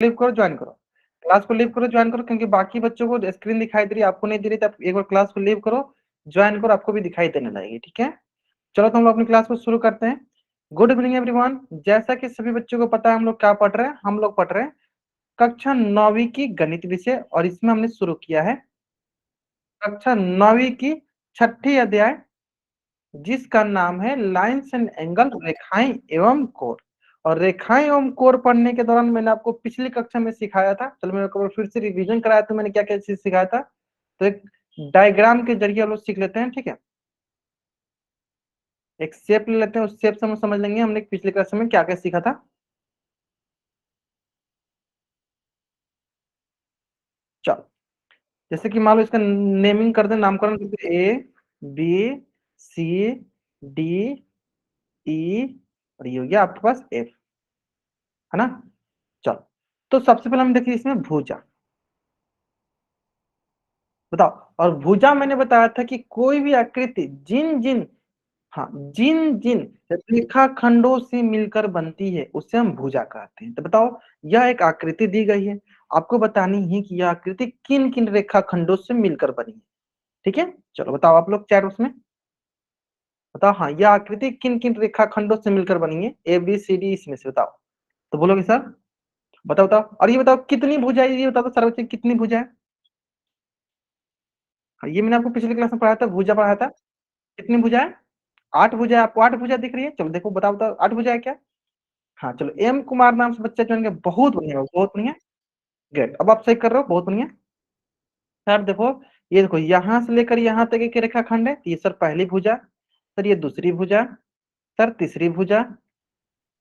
Leave करो, join करो, class को लीव करो, ज्वाइन करो, क्योंकि बाकी बच्चों को स्क्रीन दिखाई दे रही है, आपको नहीं दे रही, तो आप एक बार क्लास को लीव करो, ज्वाइन करो, आपको भी दिखाई देने लगेगी। ठीक है, चलो तो हम लोग अपनी क्लास को शुरू करते हैं। Good evening everyone. जैसा कि सभी बच्चों को पता है हम लोग क्या पढ़ रहे हैं, हम लोग पढ़ रहे हैं कक्षा 9वीं की गणित विषय, और इसमें हमने शुरू किया है कक्षा 9वीं की छठी अध्याय, जिसका नाम है लाइन्स एंड एंगल, रेखाएं एवं कोण। और रेखाएं एवं कोण पढ़ने के दौरान मैंने आपको पिछली कक्षा में सिखाया था, चलो मैं आपको फिर से रिवीजन कराया, तो मैंने क्या क्या चीज सिखाया था, तो एक डायग्राम के जरिए हम लोग सीख लेते हैं। ठीक है, एक शेप ले लेते हैं, उस शेप से हम समझ लेंगे हमने पिछले क्लास में क्या क्या सीखा था। चलो, जैसे कि मान लो इसका नेमिंग कर दे, नामकरण कर दे, ए बी सी डी ई, और ये हो गया आपके पास एफ, है ना। चलो, तो सबसे पहले हम देखिए इसमें भुजा, बताओ। और भुजा मैंने बताया था कि कोई भी आकृति जिन जिन, हाँ, जिन जिन रेखाखंडों से मिलकर बनती है उसे हम भुजा कहते हैं। तो बताओ, यह एक आकृति दी गई है, आपको बतानी है कि यह आकृति किन किन रेखाखंडों से मिलकर बनी है। ठीक है, चलो बताओ आप लोग चैट उसमें बताओ, हाँ, यह आकृति किन किन रेखाखंडों से मिलकर बनी है, ए बी सी डी, इसमें से बताओ। तो बोलोगे सर, बताओ बताओ, और ये बताओ कितनी भुजा है, ये बताओ तो सर बच्चे कितनी भुजा है। हाँ, ये मैंने आपको पिछले क्लास में पढ़ाया था, भुजा पढ़ाया था। कितनी भुजा है? 8 भुजा है, आपको 8 भुजा दिख रही है, चलो देखो, बताओ बताओ 8 भुजा है क्या। हाँ चलो, एम कुमार नाम से बच्चा चुनेंगे, बहुत बढ़िया, बहुत बढ़िया, ग्रेट, अब आप सही कर रहे हो, बहुत बढ़िया। सर देखो, ये देखो यहाँ से लेकर यहाँ तक एक रेखाखंड है, तो ये सर पहली भुजा, सर ये दूसरी भुजा, सर तीसरी भुजा,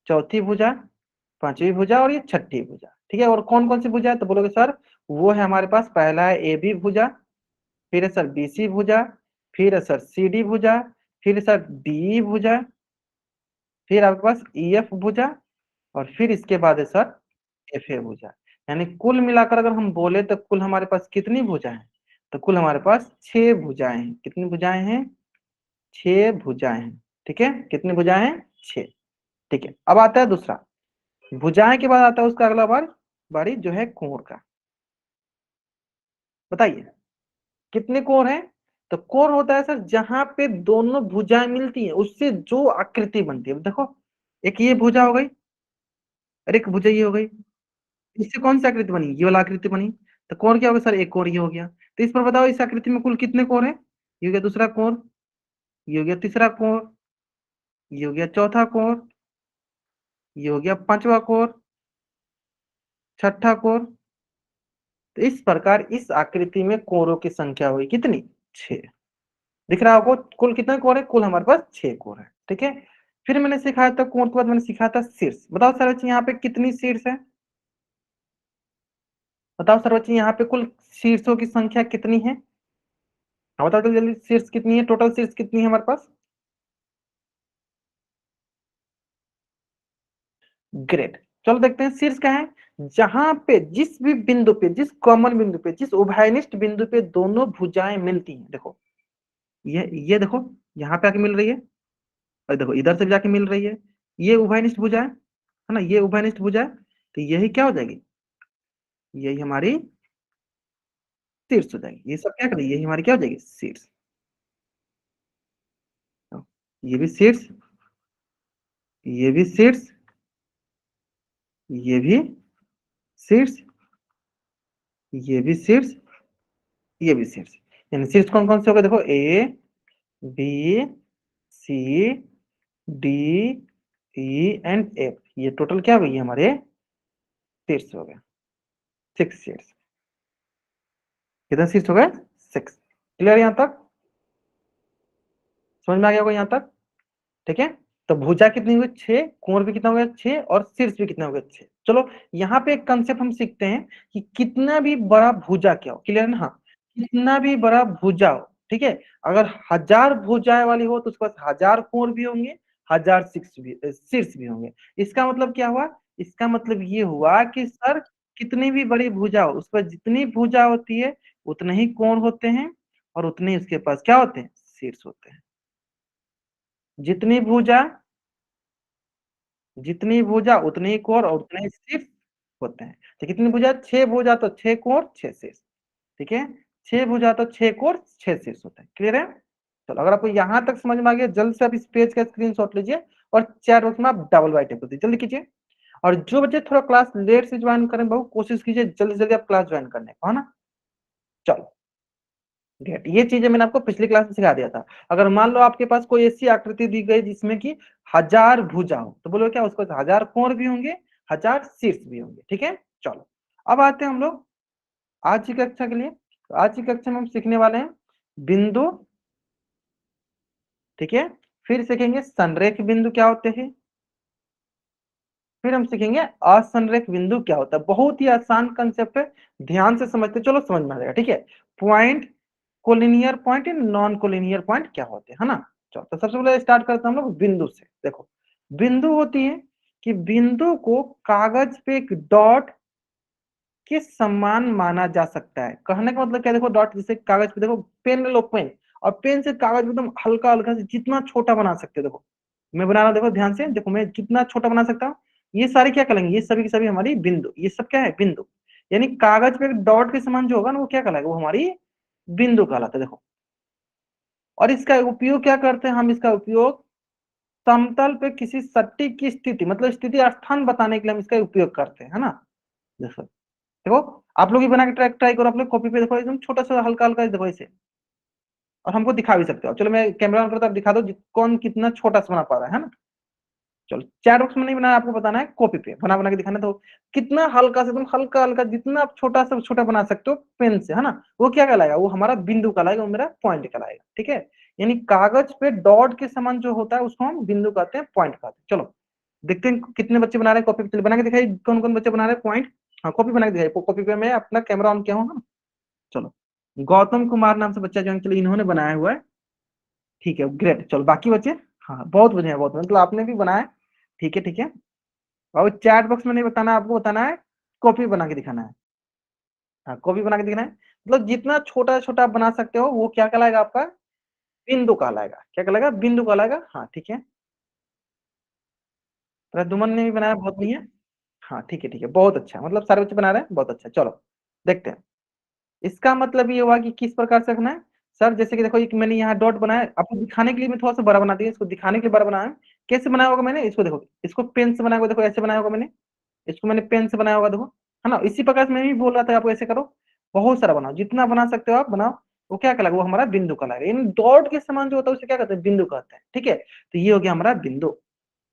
चौथी भुजा, पांचवी भुजा, और ये छठी भुजा। ठीक है, और कौन कौन सी भुजा है, तो बोलोगे सर वो है हमारे पास, पहला है ए बी भुजा, फिर है सर बी सी भुजा, फिर है सर सी डी भुजा, फिर है सर डी भुजा, फिर आपके पास ई एफ भुजा, और फिर इसके बाद है सर एफ ए भुजा। यानी कुल मिलाकर अगर हम बोले तो कुल हमारे पास कितनी भुजाएं हैं, तो कुल हमारे पास 6 भुजाएं हैं। कितनी भुजाएं हैं? 6 भुजाएं हैं। ठीक है, कितनी भुजाएं हैं? 6। ठीक है, अब आता है दूसरा, भुजाएं के बाद आता है उसका अगला बारी जो है कोण का। बताइए कितने कोण है। तो कोण होता है सर जहां पे दोनों भुजाएं मिलती हैं, उससे जो आकृति बनती है। देखो, एक ये भुजा हो गई, और एक भुजा ये हो गई, इससे कौन सी आकृति बनी? ये वाला आकृति बनी। तो कोण क्या होगा सर? एक कोण ये हो गया। तो इस पर बताओ, इस आकृति में कुल कितने कोण है? ये हो गया दूसरा कोण, ये हो गया तीसरा कोण, ये हो गया चौथा कोण, ये हो गया पांचवा कोण, छठा कोण। तो इस प्रकार इस आकृति में कोणों की संख्या हुई कितनी? 6। दिख रहा होगा कुल कितने कोण है? कुल हमारे पास 6 कोण है। ठीक है, फिर मैंने सिखाया था कोण के बाद मैंने सिखाया था शीर्ष। बताओ सर बच्चे यहाँ पे कितनी शीर्ष है? बताओ सर बच्चे यहाँ पे कुल शीर्षों की संख्या कितनी है? हाँ बताओ तो जल्दी, शीर्ष कितनी है, टोटल शीर्ष कितनी है हमारे पास? ग्रेट, चलो देखते हैं शीर्ष क्या है। जहां पे जिस भी बिंदु पे, जिस कॉमन बिंदु पे, जिस उभयनिष्ठ बिंदु पे दोनों भुजाएं मिलती हैं, देखो ये देखो, यहाँ पे आके मिल रही है, और देखो इधर से भी जाके मिल रही है, ये उभयनिष्ठ भुजा है ना, ये उभयनिष्ठ भुजा है, तो यही क्या हो जाएगी? यही हमारी शीर्ष हो जाएगी। ये सब क्या करेगी? यही हमारी क्या हो जाएगी? शीर्ष। तो ये भी शीर्ष, ये भी शीर्ष, ये भी शीर्ष, ये भी शीर्ष, ये भी शीर्ष। यानी शीर्ष कौन कौन से हो गए? देखो, A B C D E and F, ये टोटल क्या हुई हमारे? शीर्ष हो गया, 6 शीर्ष। कितने शीर्ष हो गए? 6। क्लियर यहाँ तक? समझ में आ गया होगा यहाँ तक? ठीक है, तो भुजा कितनी हुई? 6, कोण भी कितना हो गया? 6, और शीर्ष भी कितना हो गया? 6। चलो, यहाँ पे एक कंसेप्ट हम सीखते हैं कि कितना भी बड़ा भुजा क्या हो। क्लियर है ना? हाँ, कितना भी बड़ा भुजा हो, ठीक है, अगर 1000 भुजाएं वाली हो तो उसके पास 1000 कोण भी होंगे, 1000 शीर्ष भी होंगे। इसका मतलब क्या हुआ? इसका मतलब ये हुआ कि सर कितनी भी बड़ी भुजा हो, उस पर जितनी भुजा होती है उतने ही कोण होते हैं, और उतने ही उसके पास क्या होते हैं? शीर्ष होते हैं। जितनी भुजा, जितनी भुजा उतने ही कोण और उतने ही शीर्ष, होते हैं। तो कितनी भुजा, 6 भुजा तो 6 कोण 6 शीर्ष, ठीक है, 6 भुजा तो 6 कोण 6 शीर्ष होते हैं। क्लियर है? चलो, अगर आपको यहां तक समझ में आ गया, जल्द से आप इस पेज का स्क्रीनशॉट लीजिए और चैट बॉक्स में आप डबल वाइट टाइप कर दीजिए, जल्दी कीजिए। और जो बच्चे थोड़ा क्लास लेट से ज्वाइन करें, बहुत कोशिश कीजिए जल्दी से जल्दी आप क्लास ज्वाइन करने का, है ना। चलो ग्रेट, ये चीजें मैंने आपको पिछली क्लास में सिखा दिया था। अगर मान लो आपके पास कोई ऐसी आकृति दी गई जिसमें कि 1000 भुजा हो, तो बोलो क्या, उसको 1000 कोण भी होंगे, 1000 शीर्ष भी होंगे, ठीक है। चलो, अब आते हैं हम लोग आज की कक्षा के लिए। तो आज की कक्षा में हम सीखने वाले हैं बिंदु, ठीक है, फिर सीखेंगे संरेख बिंदु क्या होते हैं, फिर हम सीखेंगे असंरेख बिंदु क्या होता है। बहुत ही आसान कंसेप्ट है, ध्यान से समझते चलो समझ में आ जाएगा, ठीक है। Point, collinear point and non collinear point क्या होते हैं, है ना। चलो, तो सबसे पहले स्टार्ट करते हैं हम लोग बिंदु से। देखो, बिंदु होती है कि बिंदु को कागज पे एक डॉट के समान माना जा सकता है। कहने का मतलब क्या, देखो डॉट जैसे कागज पे, देखो पेन ले लो, पेन, और पेन से कागज एकदम हल्का हल्का से जितना छोटा बना सकते हो। देखो मैं बना रहा हूं, देखो ध्यान से, देखो मैं कितना छोटा बना सकता हूँ। ये सारी क्या कहलाएंगे, ये सभी की सभी हमारी बिंदु, ये सब क्या है, बिंदु। यानी कागज पे एक डॉट के समान जो होगा ना, वो क्या कहलाएगा, वो हमारी बिंदु कहलाता है। देखो, और इसका उपयोग क्या करते हैं हम, इसका उपयोग समतल पे किसी सट्टी की स्थिति, मतलब स्थिति स्थान बताने के लिए हम इसका उपयोग करते हैं, है ना। देखो देखो, आप लोग भी बना के ट्राई ट्राई करो, आप लोग कॉपी पे देखो, एकदम छोटा सा हल्का हल्का देखो ऐसे, और हमको दिखा भी सकते हो। चलो मैं कैमरा ऑन करता हूं, आप दिखा दो कौन कितना छोटा सा बना पा रहा है ना। चलो, चैट बॉक्स में नहीं बनाना, आपको बताना है कॉपी पे बना बना के दिखाना। तो कितना हल्का से, एकदम हल्का हल्का, जितना आप छोटा से छोटा बना सकते हो पेन से, है ना, वो क्या कहलाएगा, वो हमारा बिंदु कहलाएगा, वो मेरा पॉइंट कहलाएगा, ठीक है। यानी कागज पे डॉट के समान जो होता है उसको हम बिंदु कहते हैं, पॉइंट कहते हैं। चलो देखते हैं कितने बच्चे बना रहे हैं कॉपी पे, बना के दिखाई कौन कौन बच्चे बना रहे हैं पॉइंट। हाँ, कॉपी बना के दिखाई, कॉपी पे मैं अपना कैमरा ऑन किया हूँ ना। चलो, गौतम कुमार नाम से बच्चा जो, चलो इन्होंने बनाया हुआ है, ठीक है, ग्रेट। चलो बाकी बच्चे, हाँ बहुत बढ़िया, बहुत मतलब आपने भी बनाया, ठीक है ठीक है। और चैट बॉक्स में नहीं बताना, आपको बताना है कॉपी बना के दिखाना है। हाँ, कॉपी बना के दिखाना है, मतलब जितना छोटा छोटा आप बना सकते हो वो क्या कहलाएगा, आपका बिंदु कहलाएगा। क्या कहलाएगा, बिंदु कहलाएगा, हाँ ठीक है। प्रद्युमन ने भी बनाया, बहुत बढ़िया। हाँ ठीक है ठीक है, बहुत अच्छा, मतलब सारे बच्चे बना रहे हैं, बहुत अच्छा। चलो देखते हैं, इसका मतलब ये हुआ कि किस प्रकार से रखना है। सर जैसे कि देखो, एक मैंने यहाँ डॉट बनाया, आपको दिखाने के लिए मैं थोड़ा सा बड़ा बना दिया, इसको दिखाने के लिए बड़ा बनाया है। कैसे बनाया होगा मैंने, इसको देखो, इसको पेन से बनाया होगा, देखो ऐसे बनाया होगा मैंने, इसको मैंने पेन से बनाया होगा, देखो, है ना। इसी प्रकार से मैं भी बोल रहा था आपको ऐसे करो, बहुत सारा बनाओ, जितना बना सकते हो आप बनाओ। वो क्या कहलाएगा, वो हमारा बिंदु कहलाएगा। इन डॉट के समान जो होता है उसे क्या कहते हैं, बिंदु कहते हैं, ठीक है। तो ये हो गया हमारा बिंदु,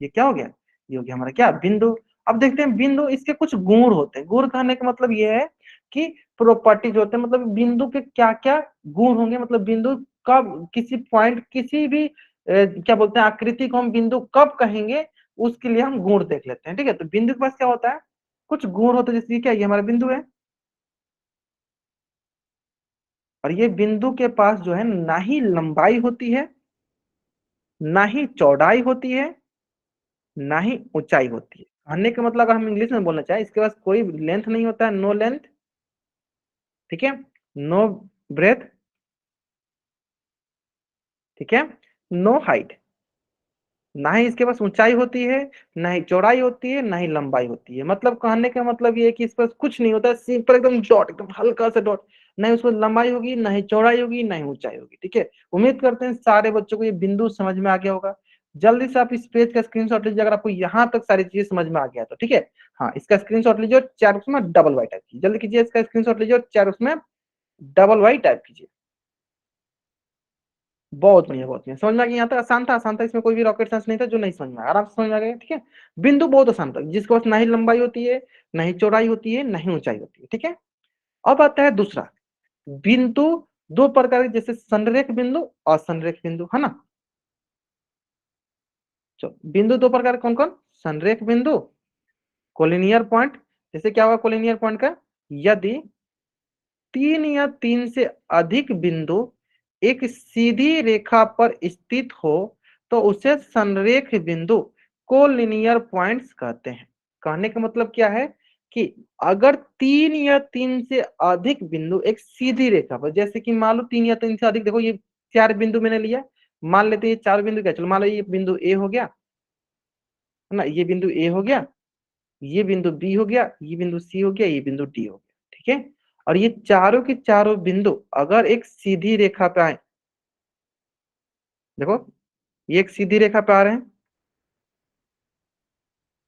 ये क्या हो गया, ये हो गया हमारा क्या, बिंदु। अब देखते हैं बिंदु, इसके कुछ गुण होते हैं। गुण कहने का मतलब ये है कि प्रॉपर्टीज होते हैं, मतलब बिंदु के क्या क्या गुण होंगे, मतलब बिंदु कब, किसी पॉइंट, किसी भी क्या बोलते हैं आकृति को हम बिंदु कब कहेंगे, उसके लिए हम गुण देख लेते हैं, ठीक है। तो बिंदु के पास क्या होता है, कुछ गुण होते हैं, जैसे क्या, ये हमारा बिंदु है, और ये बिंदु के पास जो है ना ही लंबाई होती है, ना ही चौड़ाई होती है, ना ही ऊंचाई होती है। कहने का मतलब, अगर हम इंग्लिश में बोलना चाहें, इसके पास कोई लेंथ नहीं होता है, नो लेंथ, ठीक है, नो ब्रेथ, ठीक है, नो हाइट। ना ही इसके पास ऊंचाई होती है, ना ही चौड़ाई होती है, ना ही लंबाई होती है। मतलब कहने का मतलब ये है कि इस पर कुछ नहीं होता है, सिंपल एकदम डॉट, एकदम हल्का सा डॉट। ना ही उसमें लंबाई होगी, ना ही चौड़ाई होगी, ना ही ऊंचाई होगी, ठीक है। उम्मीद करते हैं सारे बच्चों को ये बिंदु समझ में आ गया होगा। जल्दी से आप इस पेज का स्क्रीनशॉट लीजिए, अगर आपको यहाँ तक सारी चीजें समझ में आ गया तो, ठीक है। हाँ, इसका स्क्रीनशॉट लीजिए और चार उसमें डबल वाई टाइप कीजिए, जल्दी कीजिए, इसका स्क्रीनशॉट लीजिए और चार उसमें डबल वाई टाइप कीजिए। बहुत बढ़िया, बहुत बढ़िया, समझ में आ गया। यहाँ तक आसान था, आसान था, इसमें कोई भी रॉकेट साइंस नहीं था। जो नहीं समझ में आया, आराम से समझ में आ गया, ठीक है। बिंदु बहुत आसान था, जिसके पास ना ही लंबाई होती है, ना ही चौड़ाई होती है, ना ही ऊंचाई होती है, ठीक है। अब आता है दूसरा बिंदु, दो प्रकार के, जैसे संरेख बिंदु और संरेख बिंदु, है ना। चलो, बिंदु दो प्रकार कौन कौन, संरेख बिंदु, कोलिनियर पॉइंट। जैसे क्या होगा कोलिनियर पॉइंट का, यदि तीन या तीन से अधिक बिंदु एक सीधी रेखा पर स्थित हो तो उसे संरेख बिंदु, कोलिनियर पॉइंट्स कहते हैं। कहने का मतलब क्या है कि अगर तीन या तीन से अधिक बिंदु एक सीधी रेखा पर, जैसे कि मान लो तीन या तीन से अधिक, देखो ये चार बिंदु मैंने लिया, मान लेते हैं ये चार बिंदु क्या, चलो मान लो ये बिंदु ए हो गया, है ना, ये बिंदु ए हो गया, ये बिंदु बी हो गया, ये बिंदु सी हो गया, ये बिंदु डी हो गया, ठीक है। और ये चारों के चारों बिंदु अगर एक सीधी रेखा पे आए, देखो ये एक सीधी रेखा पे आ रहे हैं,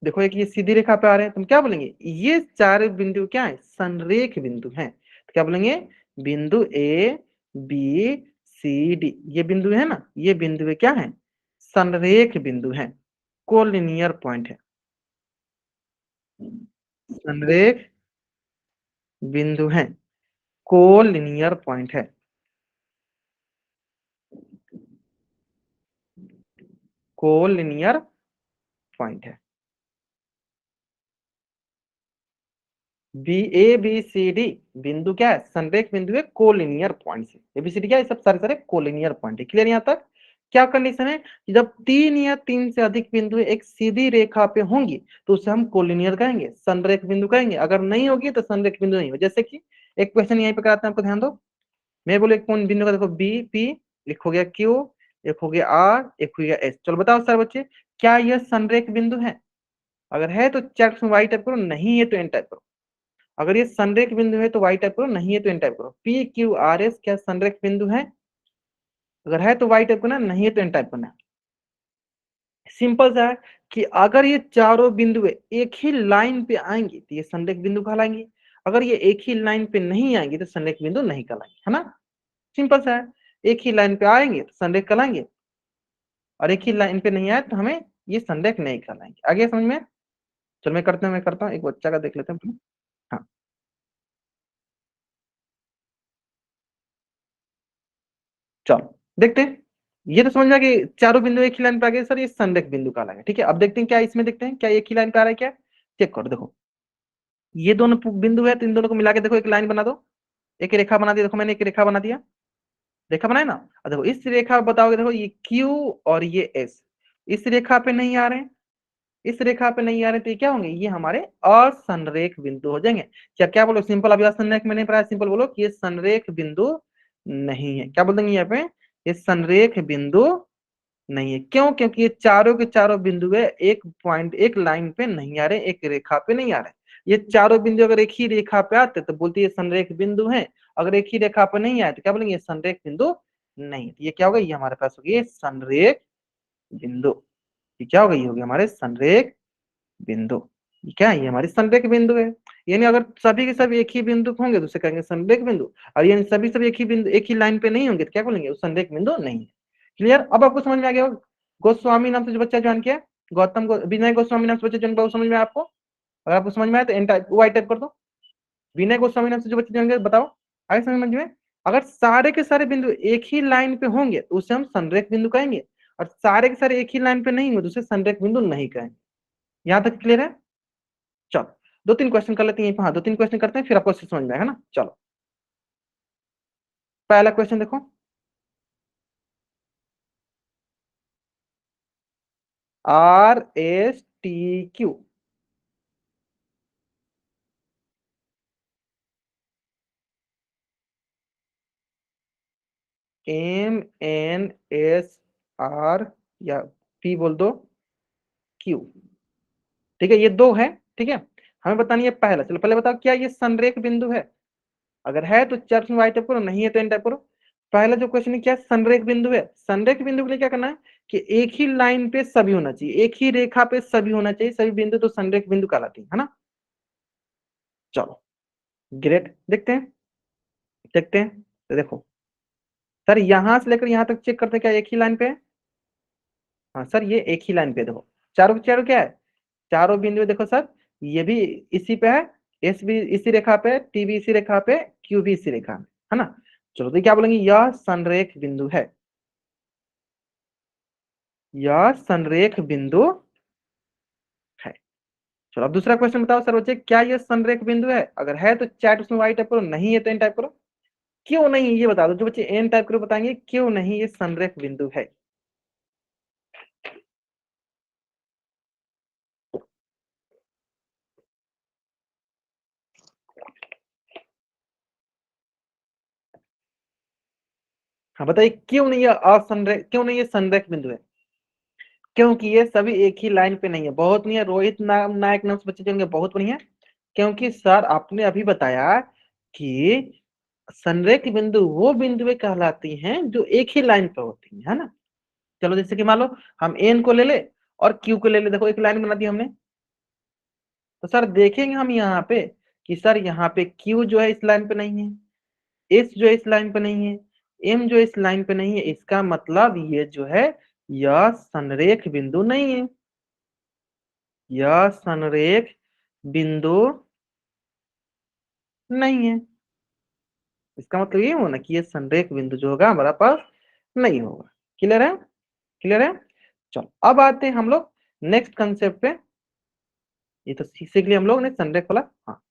देखो एक ये सीधी रेखा पे आ रहे हैं, तुम क्या बोलेंगे, ये चार बिंदु क्या है, संरेख बिंदु हैं। तो क्या बोलेंगे, बिंदु ए बी सी डी, ये बिंदु है ना, ये बिंदु क्या है, संरेख बिंदु है, कोलिनियर पॉइंट है, संरेख बिंदु है, कोलिनियर पॉइंट है, कोलिनियर पॉइंट है। B A B C D बिंदु क्या है, संरेख बिंदु है, कोलिनियर पॉइंट से, एबीसीडी क्या है, सब सारे सारे कोलिनियर पॉइंट है। क्लियर यहाँ तक। क्या कंडीशन है कि जब तीन या तीन से अधिक बिंदु एक सीधी रेखा पे होंगी तो उसे हम कोलिनियर कहेंगे, संरेख बिंदु कहेंगे, अगर नहीं होगी तो संरेख बिंदु नहीं हो। जैसे कि एक क्वेश्चन यहीं पे कराते हैं, आपको ध्यान दो, मैं बोले कौन बिंदु का, देखो बी पी, एक हो गया क्यू, एक हो गया आर, एक हो गया एस। चलो बताओ सर बच्चे, क्या यह संरेख बिंदु है, अगर है तो चेक वाई टाइप करो, नहीं है तो एन टाइप करो। अगर ये संरेख बिंदु है तो वाई टाइप करो, नहीं है तो एन टाइप करो। पी क्यू आर एस क्या संरेख बिंदु है, अगर है तो वाई टाइप करना, नहीं है तो एन टाइप करना। सिंपल सा है कि अगर ये चारों बिंदु एक ही लाइन पे आएंगी तो ये संरेख बिंदु कहलाएंगे, अगर ये एक ही लाइन पे नहीं आएंगे तो संरेख बिंदु नहीं कहलाएंगे, है ना। सिंपल सा है, एक ही लाइन पे आएंगे तो संरेख कहलाएंगे, और एक ही लाइन पे नहीं आए तो हमें ये संरेख नहीं कहलाएंगे। आगे समझ में। चलो मैं करता हूँ एक बच्चा का देख लेते हैं। हाँ चलो देखते हैं, ये तो समझ में आ कि चारों बिंदु एक ही लाइन पे आ गए सर, ये संरेख बिंदु कहलाएगा। ठीक है, अब देखते हैं क्या इसमें, देखते हैं क्या एक ही लाइन पे आ रहा है क्या, चेक करो। देखो ये दोनों बिंदु है तो इन दोनों को मिला के देखो एक लाइन बना दो, एक रेखा बना दिया, देखो मैंने एक रेखा बना दिया, रेखा बनाए ना। अब देखो इस रेखा बताओगे, देखो ये क्यू और ये एस इस रेखा पे नहीं आ रहे हैं, इस रेखा पे नहीं आ रहे तो ये क्या होंगे, ये हमारे असंरेख बिंदु हो जाएंगे। क्या क्या बोलो सिंपल, अभी असंरेख में नहीं पढ़ा, सिंपल बोलो कि ये संरेख बिंदु नहीं है। क्या बोल देंगे यहाँ पे, ये संरेख बिंदु नहीं है। क्यों, क्योंकि ये चारों के चारों बिंदु है एक पॉइंट एक लाइन पे नहीं आ रहे, एक रेखा पे नहीं आ रहे। ये चारों बिंदु अगर एक ही रेखा पे आते तो बोलते ये संरेख बिंदु है, अगर एक ही रेखा पे नहीं आए तो क्या बोलेंगे, ये संरेख बिंदु नहीं। तो ये क्या होगा, ये हमारे पास होगी ये संरेख बिंदु। ये क्या होगा, ये होगी हमारे संरेख बिंदु। ये क्या है, ये हमारी संरेख बिंदु है। यानी अगर सभी के सभी एक ही बिंदु होंगे तो उसे कहेंगे संरेख बिंदु, और यानी सभी सभी एक ही बिंदु एक ही लाइन पे नहीं होंगे तो क्या बोलेंगे, वो संरेख बिंदु नहीं है। क्लियर, अब आपको समझ में आ गया होगा। गोस्वामी नाम से जो बच्चा ज्वाइन किया, विनय गोस्वामी नाम से बच्चा ज्वाइन किया, समझ में आया आपको, अगर आपको समझ में आया तो एन टाइप वाई टाइप कर दो। विनय गोस्वामी नाम से जो बच्चे ज्वाइन किया, बताओ आगे समझ में। अगर सारे के सारे बिंदु एक ही लाइन पे होंगे तो उसे हम संरेख बिंदु कहेंगे, और सारे के सारे एक ही लाइन पे नहीं होंगे तो उसे संरेख बिंदु नहीं कहेंगे। यहाँ तक क्लियर है। चलो दो तीन क्वेश्चन कर लेते हैं, हाँ दो तीन क्वेश्चन करते हैं फिर आपको समझ में आएगा ना। चलो पहला क्वेश्चन देखो, R S T Q, M N S R या पी बोल दो, क्यू, ठीक है ये दो है। ठीक है, हमें बतानी है पहला। चलो पहले बताओ क्या ये संरेख बिंदु है, अगर है तो चर्च में वाई टाइप करो, नहीं है तो एन टाइप करो। पहला जो क्वेश्चन है क्या संरेख बिंदु है, संरेख बिंदु के लिए क्या करना है कि एक ही लाइन पे सभी होना चाहिए, एक ही रेखा पे सभी होना चाहिए, सभी बिंदु तो संरेख बिंदु कहलाती है ना। चलो ग्रेट, देखते हैं देखते हैं। तो देखो सर यहां से लेकर यहां तक चेक करते हैं क्या एक ही लाइन पे है, हाँ सर ये एक ही लाइन पे। देखो चारों के चारों क्या है, चारों बिंदु देखो सर, ये भी इसी पे है, एस भी इसी रेखा पे, टी भी इसी रेखा पे, क्यू भी इसी रेखा में, है ना। चलो तो क्या बोलेंगे, यह संरेख बिंदु है, यह संरेख बिंदु है। चलो अब दूसरा क्वेश्चन बताओ सर बच्चे, क्या यह संरेख बिंदु है, अगर है तो चैट उसमें वाई टाइप करो, नहीं है तो एन टाइप करो। क्यों नहीं ये बता दो, जो बच्चे एन टाइप करो बताएंगे क्यों नहीं ये संरेख बिंदु है। हाँ बताइए क्यों नहीं ये असंरेख, क्यों नहीं ये संरेख बिंदु है। क्योंकि ये सभी एक ही लाइन पे नहीं है। बहुत नहीं है, रोहित नायक नाम से बच्चे जो होंगे बहुत बढ़िया। क्योंकि सर आपने अभी बताया कि संरेख बिंदु वो बिंदुएं कहलाती हैं जो एक ही लाइन पे होती हैं, है ना। चलो जैसे कि मान लो हम एन को ले ले और क्यू को ले ले, देखो एक लाइन बना दी हमने। तो सर देखेंगे हम यहाँ पे कि सर यहाँ पे क्यू जो है इस लाइन पे नहीं है, एस जो है इस लाइन पे नहीं है, एम जो इस लाइन पे नहीं है, इसका मतलब ये जो है यह संरेख बिंदु नहीं है, यह संरेख बिंदु नहीं है। इसका मतलब ये हो ना कि ये संरेख बिंदु जो होगा हमारा पास नहीं होगा। क्लियर है, क्लियर है। चलो अब आते हैं हम लोग नेक्स्ट कंसेप्ट पे। ये तो सीख लिया हम लोग ने संरेख वाला। हाँ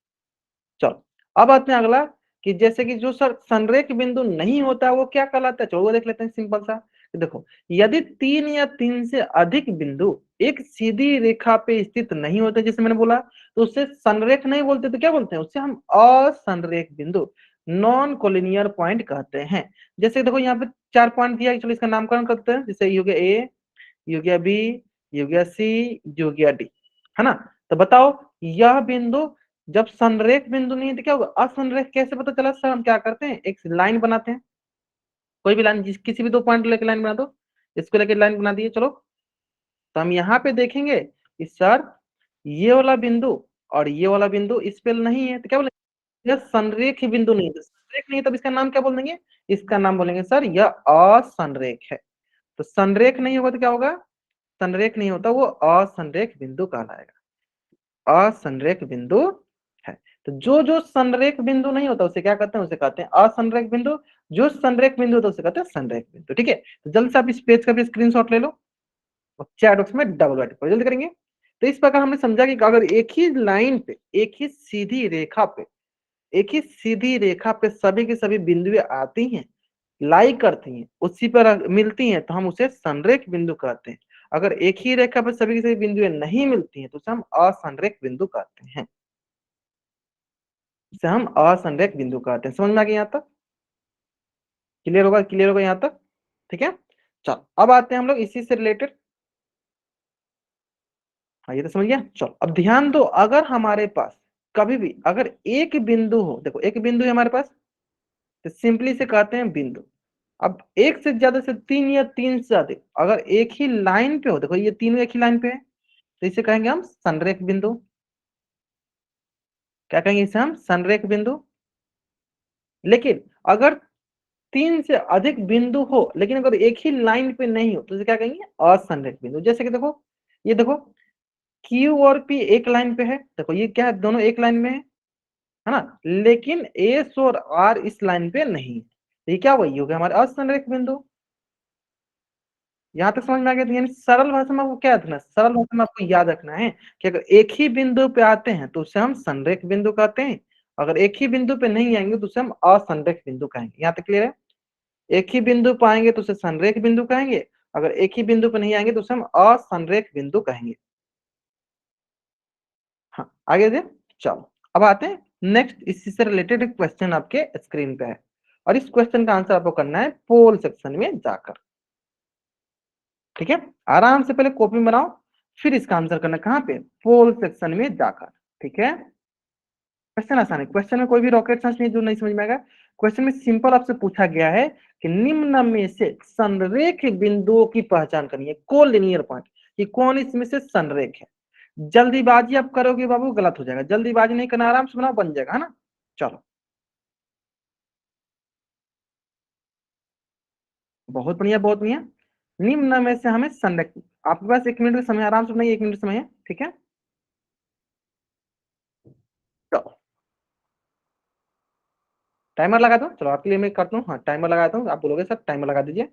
चलो अब आते हैं अगला कि जैसे कि जो सर संरेख बिंदु नहीं होता वो क्या कहलाता है। चलो वो देख लेते हैं सिंपल सा। देखो यदि तीन या तीन से अधिक बिंदु एक सीधी रेखा पे स्थित नहीं होते, जैसे मैंने बोला, तो उससे संरेख नहीं बोलते, तो क्या बोलते हैं, उससे हम असंरेख बिंदु, नॉन कोलिनियर पॉइंट कहते हैं। जैसे देखो यहाँ पे 4 पॉइंट दिया है, चलो इसका नामकरण करते हैं। जैसे ये हो गया ए, ये हो गया बी, ये हो गया सी, ये हो गया डी, है ना। तो बताओ यह बिंदु जब संरेख बिंदु नहीं है तो क्या होगा, असंरेख कैसे पता चला। सर हम क्या करते हैं, एक लाइन बनाते हैं, कोई भी लाइन, जिस किसी भी 2 पॉइंट लेके लाइन बना दो। इसको लेके लाइन बना दिए, चलो। तो हम यहाँ पे देखेंगे कि सर ये वाला बिंदु और ये वाला बिंदु इस पे नहीं है, तो क्या बोलेंगे, यह संरेख बिंदु नहीं है। तो संरेख नहीं है तब इसका नाम क्या बोल देंगे, इसका नाम बोलेंगे सर यह असंरेख है। तो संरेख नहीं होगा तो क्या होगा, संरेख नहीं होता वो असंरेख बिंदु कहलाएगा, असंरेख बिंदु है। तो जो जो संरेख बिंदु नहीं होता उसे क्या कहते हैं, उसे कहते हैं असंरेख बिंदु। जो संरेख बिंदु होता है उसे कहते हैं संरेख बिंदु। ठीक है, तो जल्द से आप इस पेज का भी स्क्रीनशॉट ले लो और चैट बॉक्स में डबल राइट करो, जल्दी करेंगे। तो इस प्रकार हमने समझा कि अगर एक ही लाइन पे, एक ही सीधी रेखा पे, एक ही सीधी रेखा पे सभी की सभी बिंदुएं आती हैं, लाई करती हैं, उसी पर मिलती हैं, तो हम उसे संरेख बिंदु कहते हैं। अगर एक ही रेखा पर सभी की सभी बिंदुएं नहीं मिलती हैं तो उसे हम असंरेख बिंदु कहते हैं, इसे हम असंरेख बिंदु कहते हैं। समझ में आ गया यहाँ तक, क्लियर होगा, क्लियर होगा यहाँ तक। ठीक है, चलो अब आते हैं हम लोग इसी से रिलेटेड। हाँ ये तो समझ गया। चलो अब ध्यान दो, अगर हमारे पास कभी भी अगर एक बिंदु हो, देखो एक बिंदु है हमारे पास, तो सिंपली से कहते हैं बिंदु। अब एक से ज्यादा से तीन या तीन से अधिक अगर एक ही लाइन पे हो, देखो ये तीनों एक ही लाइन पे है, तो इसे कहेंगे हम संरेख बिंदु। क्या कहेंगे इसे हम, संरेख बिंदु। लेकिन अगर तीन से अधिक बिंदु हो लेकिन अगर एक ही लाइन पे नहीं हो तो इसे क्या कहेंगे, असंरेख बिंदु। जैसे कि देखो, ये देखो Q और P एक लाइन पे है, देखो ये क्या है, दोनों एक लाइन में है ना, लेकिन एस और आर इस लाइन पे नहीं। तो ये क्या वही हो गया हमारे असंरेख बिंदु। यहाँ तक समझ में आ गया। तो यानी सरल भाषा में आपको क्या रखना, सरल भाषा में आपको याद रखना है कि अगर एक ही बिंदु पे आते हैं तो उसे हम संरेख बिंदु कहते हैं, अगर एक ही बिंदु पे नहीं आएंगे तो उसे हम असंरेख बिंदु कहेंगे। यहाँ तक क्लियर है। एक ही बिंदु पाएंगे तो उसे संरेख बिंदु कहेंगे, अगर एक ही बिंदु पे नहीं आएंगे तो उसे हम असंरेख बिंदु कहेंगे। हाँ आगे दे, चलो अब आते हैं नेक्स्ट, इसी से रिलेटेड एक क्वेश्चन आपके स्क्रीन पे है और इस क्वेश्चन का आंसर आपको करना है पोल सेक्शन में जाकर। ठीक है, आराम से पहले कॉपी बनाओ, फिर इसका आंसर करना कहाँ पे, पोल सेक्शन में जाकर। ठीक है, क्वेश्चन आसान है, क्वेश्चन में कोई भी रॉकेट साइंस नहीं जो नहीं समझ में आएगा। क्वेश्चन में सिंपल आपसे पूछा गया है कि निम्न में से संरेख बिंदुओं की पहचान करनी है, कोलिनियर पॉइंट, कि कौन इसमें से संरेख है। जल्दीबाजी आप करोगे बाबू गलत हो जाएगा, जल्दीबाजी नहीं करना, आराम से बनाओ बन जाएगा, है ना। चलो बहुत बढ़िया, बहुत बढ़िया। निम्न में से हमें संरेख, आपके पास 1 मिनट का समय, आराम से बनाइए, 1 मिनट समय है। ठीक है, तो टाइमर लगा दो, चलो आपके लिए मैं करता हूँ, हाँ टाइमर लगाता हूँ, आप बोलोगे सर टाइमर लगा दीजिए।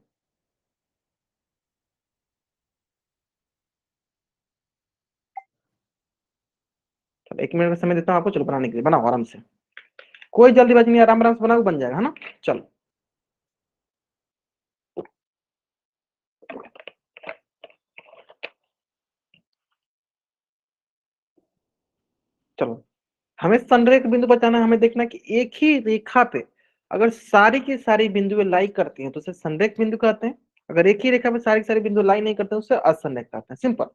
चलो 1 मिनट का समय देता हूँ आपको, चलो बनाने के लिए, बनाओ आराम से, कोई जल्दीबाजी नहीं, आराम आराम से बनाओ, बन जाएगा, है ना। चलो चलो, हमें संरेख बिंदु बचाना है, हमें देखना है कि एक ही रेखा पे अगर सारी की सारी बिंदुएं लाई करती हैं तो उसे संरेख बिंदु कहते हैं। अगर एक ही रेखा पे सारे के सारे बिंदु लाइन नहीं करते उससे असंरेख कहते हैं, सिंपल।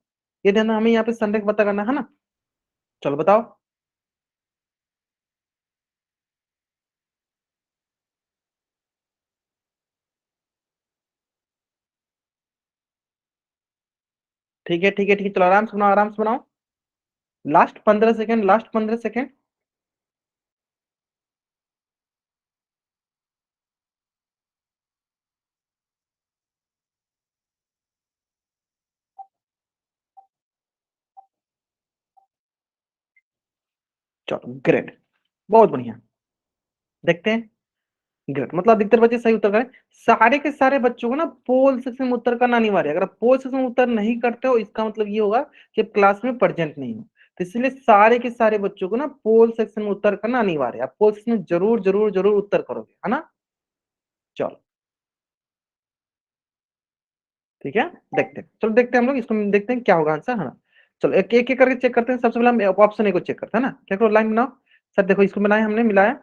ये ध्यान, हमें यहाँ पे संरेख पता करना है ना। चलो बताओ। ठीक है ठीक है ठीक है, चलो आराम से बनाओ, आराम से बनाओ। Last 15 second, last 15 second. चलो ग्रेट, बहुत बढ़िया। देखते हैं। ग्रेट, मतलब अधिकतर बच्चे सही उत्तर करें। सारे के सारे बच्चों को ना पोल सेक्शन में उत्तर करना अनिवार्य है। अगर आप पोल सेक्शन में उत्तर नहीं करते हो इसका मतलब ये होगा कि आप क्लास में प्रेजेंट नहीं हो। तो इसलिए सारे के सारे बच्चों को ना पोल सेक्शन में उत्तर करना अनिवार्य है। आप पोल सेक्शन में जरूर जरूर जरूर उत्तर करोगे, है ना। चलो ठीक है, देखते हैं, चलो देखते हैं हम लोग इसको, देखते हैं क्या होगा आंसर, है ना। चलो एक एक एक करके चेक करते हैं। सबसे पहले हम ऑप्शन ए को चेक करते हैं ना। क्या करो, लाइन बनाओ। सर देखो इसको बनाया हमने, मिलाया।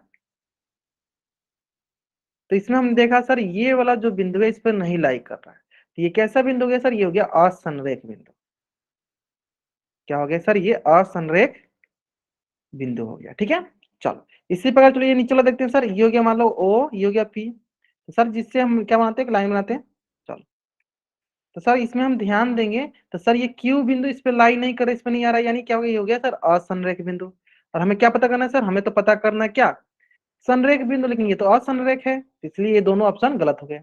तो इसमें हमने देखा सर ये वाला जो बिंदु है इस पर नहीं लाई कर रहा है। तो ये कैसा बिंदु हो गया सर, ये हो गया असंरेख बिंदु। क्या हो गया सर, ये असंरेख बिंदु हो गया, ठीक है। चलो इसी प्रकार चलो ये नीचे वाला देखते हैं सर। ये हो गया मान लो ओ, ये हो गया पी। तो सर जिससे हम क्या बनाते हैं, लाइन बनाते हैं। चलो तो सर इसमें हम ध्यान देंगे तो सर ये क्यू बिंदु इस पे लाई नहीं करे, इस पे नहीं आ रहा है, यानी क्या हो गया, ये हो गया सर असंरेख बिंदु। और हमें क्या पता करना है सर, हमें तो पता करना है क्या, संरेख बिंदु, लेकिन ये तो असंरेख है, इसलिए ये दोनों ऑप्शन गलत हो गए।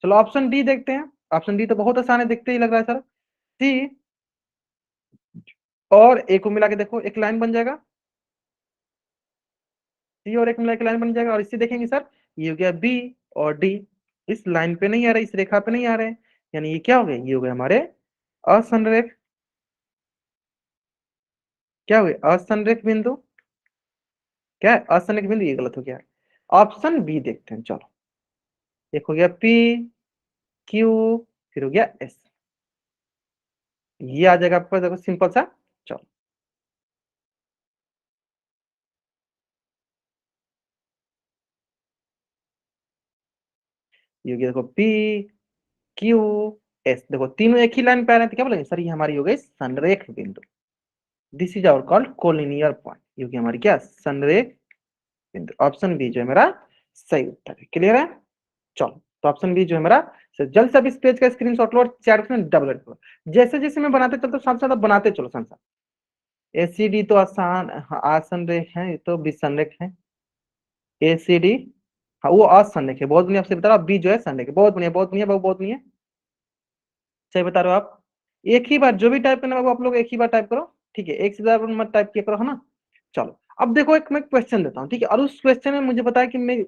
चलो ऑप्शन डी देखते हैं। ऑप्शन डी तो बहुत आसान है, देखते ही लग रहा है सर। सी और ए को मिला के देखो, एक लाइन बन जाएगा। सी और एक मिला के लाइन बन जाएगा। और इसे देखेंगे सर, ये हो गया बी और डी, इस लाइन पे नहीं आ रहे, इस रेखा पे नहीं आ रहे, यानी ये क्या हो गया, ये हो गया हमारे असंरेख। क्या हो गया, असंरेख बिंदु। क्या है, असंरेख बिंदु, ये गलत हो गया। ऑप्शन बी देखते हैं, चलो। एक हो गया पी, क्यू, फिर हो गया एस। ये आ जाएगा आपके पास, देखो सिंपल सा। चलो ये हो गया देखो पी, क्यू, एस, देखो तीनों एक ही लाइन पे आ रहे हैं, तो क्या बोलेंगे सर, ये हमारी हो गई संरेख बिंदु। This is our called collinear point. ये हो गया हमारी क्या, संरेख बिंदु। ऑप्शन बी जो है मेरा सही उत्तर है। क्लियर है। चलो तो ऑप्शन बी जो है मेरा, जल्द से अब इस पेज का स्क्रीनशॉट लो और चैट में डबल करो। जैसे जैसे मैं बनाते चलता साथ साथ बनाते चलो संसार। एसीडी तो आसान, हाँ, आसन रेख है, ये तो विसंरेख है। एसीडी, हाँ वो असंरेख है, बहुत बढ़िया, आपसे बता रहा हूँ बी जो है संरेख है। बहुत बढ़िया बहुत बढ़िया बाबू, बहुत बढ़िया, सही बता रहे हो आप। एक ही बार जो भी टाइप करना बाबू आप लोग एक ही बार टाइप करो, ठीक है, एक से ज्यादा मत टाइप किया करो, है ना। चलो अब देखो एक मैं क्वेश्चन देता हूँ, ठीक है, और उस क्वेश्चन में मुझे बताया कि मैं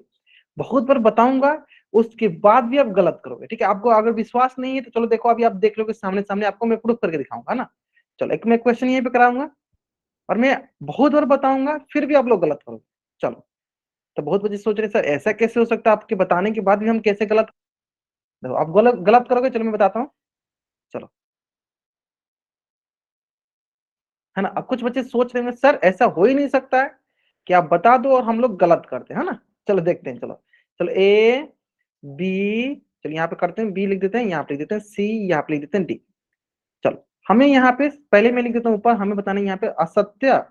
बहुत बार बताऊंगा, उसके बाद भी आप गलत करोगे, ठीक है। आपको अगर विश्वास नहीं है तो चलो देखो, अभी आप देख लोगे सामने सामने, आपको मैं प्रूफ करके दिखाऊंगा, है ना। चलो एक मैं क्वेश्चन यहीं पे कराऊंगा और मैं बहुत बार बताऊंगा, फिर भी आप लोग गलत करोगे। चलो, तो बहुत बच्चे सोच रहे सर ऐसा कैसे हो सकता है, आपके बताने के बाद भी हम कैसे गलत। देखो आप गलत गलत करोगे, चलो मैं बताता हूँ। चलो, है ना। अब कुछ बच्चे सोच रहे हैं सर ऐसा हो ही नहीं सकता है कि आप बता दो और हम लोग गलत करते हैं, है ना। चलो देखते हैं, चलो चलो ए बी, चलो यहाँ पे करते हैं, बी लिख देते हैं, यहाँ पे लिख देते हैं सी, यहाँ पे लिख देते हैं डी। चलो हमें यहाँ पे पहले मैं लिख देता हूँ ऊपर, हमें बताना है यहाँ पे असत्य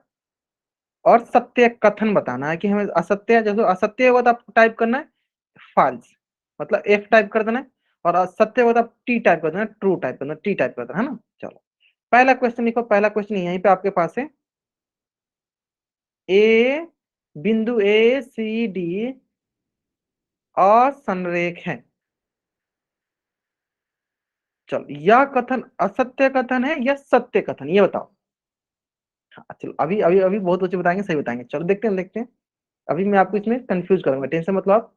और सत्य कथन बताना है, कि हमें असत्य, जैसे असत्य होगा तो आपको टाइप करना है फॉल्स, मतलब एफ टाइप कर देना है। और असत्य होगा तो आप टी टाइप कर देना, ट्रू टाइप कर देना, टी टाइप कर देना, है ना। चलो पहला क्वेश्चन लिखो, पहला क्वेश्चन यहीं पे आपके पास है। ए बिंदु ए सी डी असंरेख है। चलो यह कथन असत्य कथन है या सत्य कथन, ये बताओ। हाँ, चलो अभी अभी अभी बहुत बच्चे बताएंगे सही बताएंगे, चलो देखते हैं देखते हैं। अभी मैं आपको इसमें कंफ्यूज करूंगा, टेंशन मतलब आप।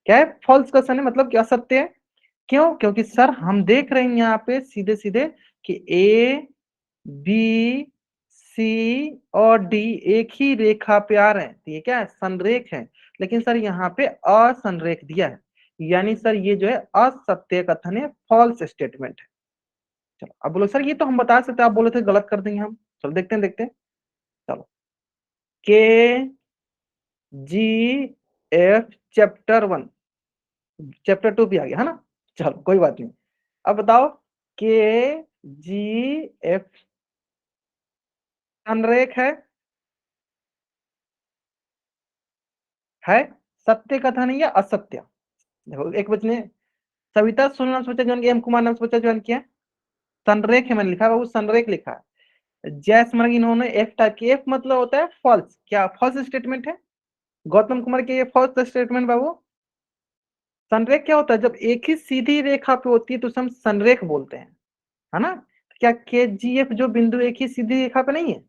क्या है, फॉल्स क्वेश्चन है, मतलब क्या सत्य है। क्यों, क्योंकि सर हम देख रहे हैं यहाँ पे सीधे सीधे कि ए बी सी और डी एक ही रेखा पे आ रहे हैं, तो ये क्या है, संरेख है। लेकिन सर यहाँ पे असंरेख दिया है, यानी सर ये जो है असत्य कथन है, फॉल्स स्टेटमेंट है। चलो अब बोलो सर ये तो हम बता सकते हैं, आप बोले थे गलत कर देंगे हम। चलो देखते हैं देखते हैं। चलो के जी एफ चैप्टर 1, चैप्टर 2 भी आ गया, है ना। चलो कोई बात नहीं। अब बताओ, के जी एफ संरेख है सत्य कथन या असत्य? देखो एक बच्चे ने सविता सोनल नाम से बच्चा ज्वाइन किया, एम कुमार नाम से बच्चा ज्वाइन किया, संरेख है मैंने लिखा है बाबू, संरेख लिखा है। जैस मर्ग इन्होंने एफ टाइप की, एफ मतलब होता है फॉल्स, क्या फॉल्स स्टेटमेंट है? गौतम कुमार के ये फॉल्स स्टेटमेंट बाबू। संरेख क्या होता है? जब एक ही सीधी रेखा पे होती है तो उसे हम संरेख बोलते हैं, है ना? क्या के जी एफ जो बिंदु एक ही सीधी रेखा पे नहीं है?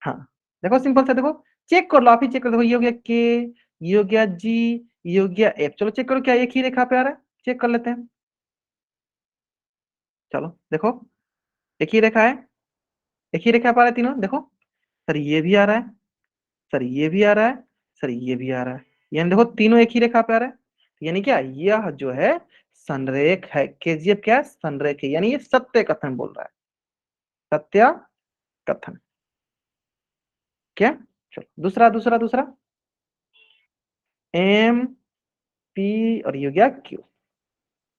हाँ, देखो सिंपल सा, देखो चेक कर लो, आप ही चेक कर, देखो ये हो गया के, ये हो गया जी, ये हो गया एफ, चलो चेक करो क्या एक ही रेखा पे आ रहा है, चेक कर लेते हैं। चलो देखो, एक ही रेखा है, एक ही रेखा पे आ रहा है तीनों, देखो सर ये भी आ रहा है, सर ये भी आ रहा है, सर ये भी आ रहा है, यानी देखो तीनों एक ही रेखा पे आ रहा है, यानी क्या यह जो है संरेख है, केजीएफ क्या है? संरेख है, यानी ये सत्य कथन बोल रहा है, सत्य कथन। क्या? चलो दूसरा दूसरा दूसरा, एम पी और ये हो गया क्यू।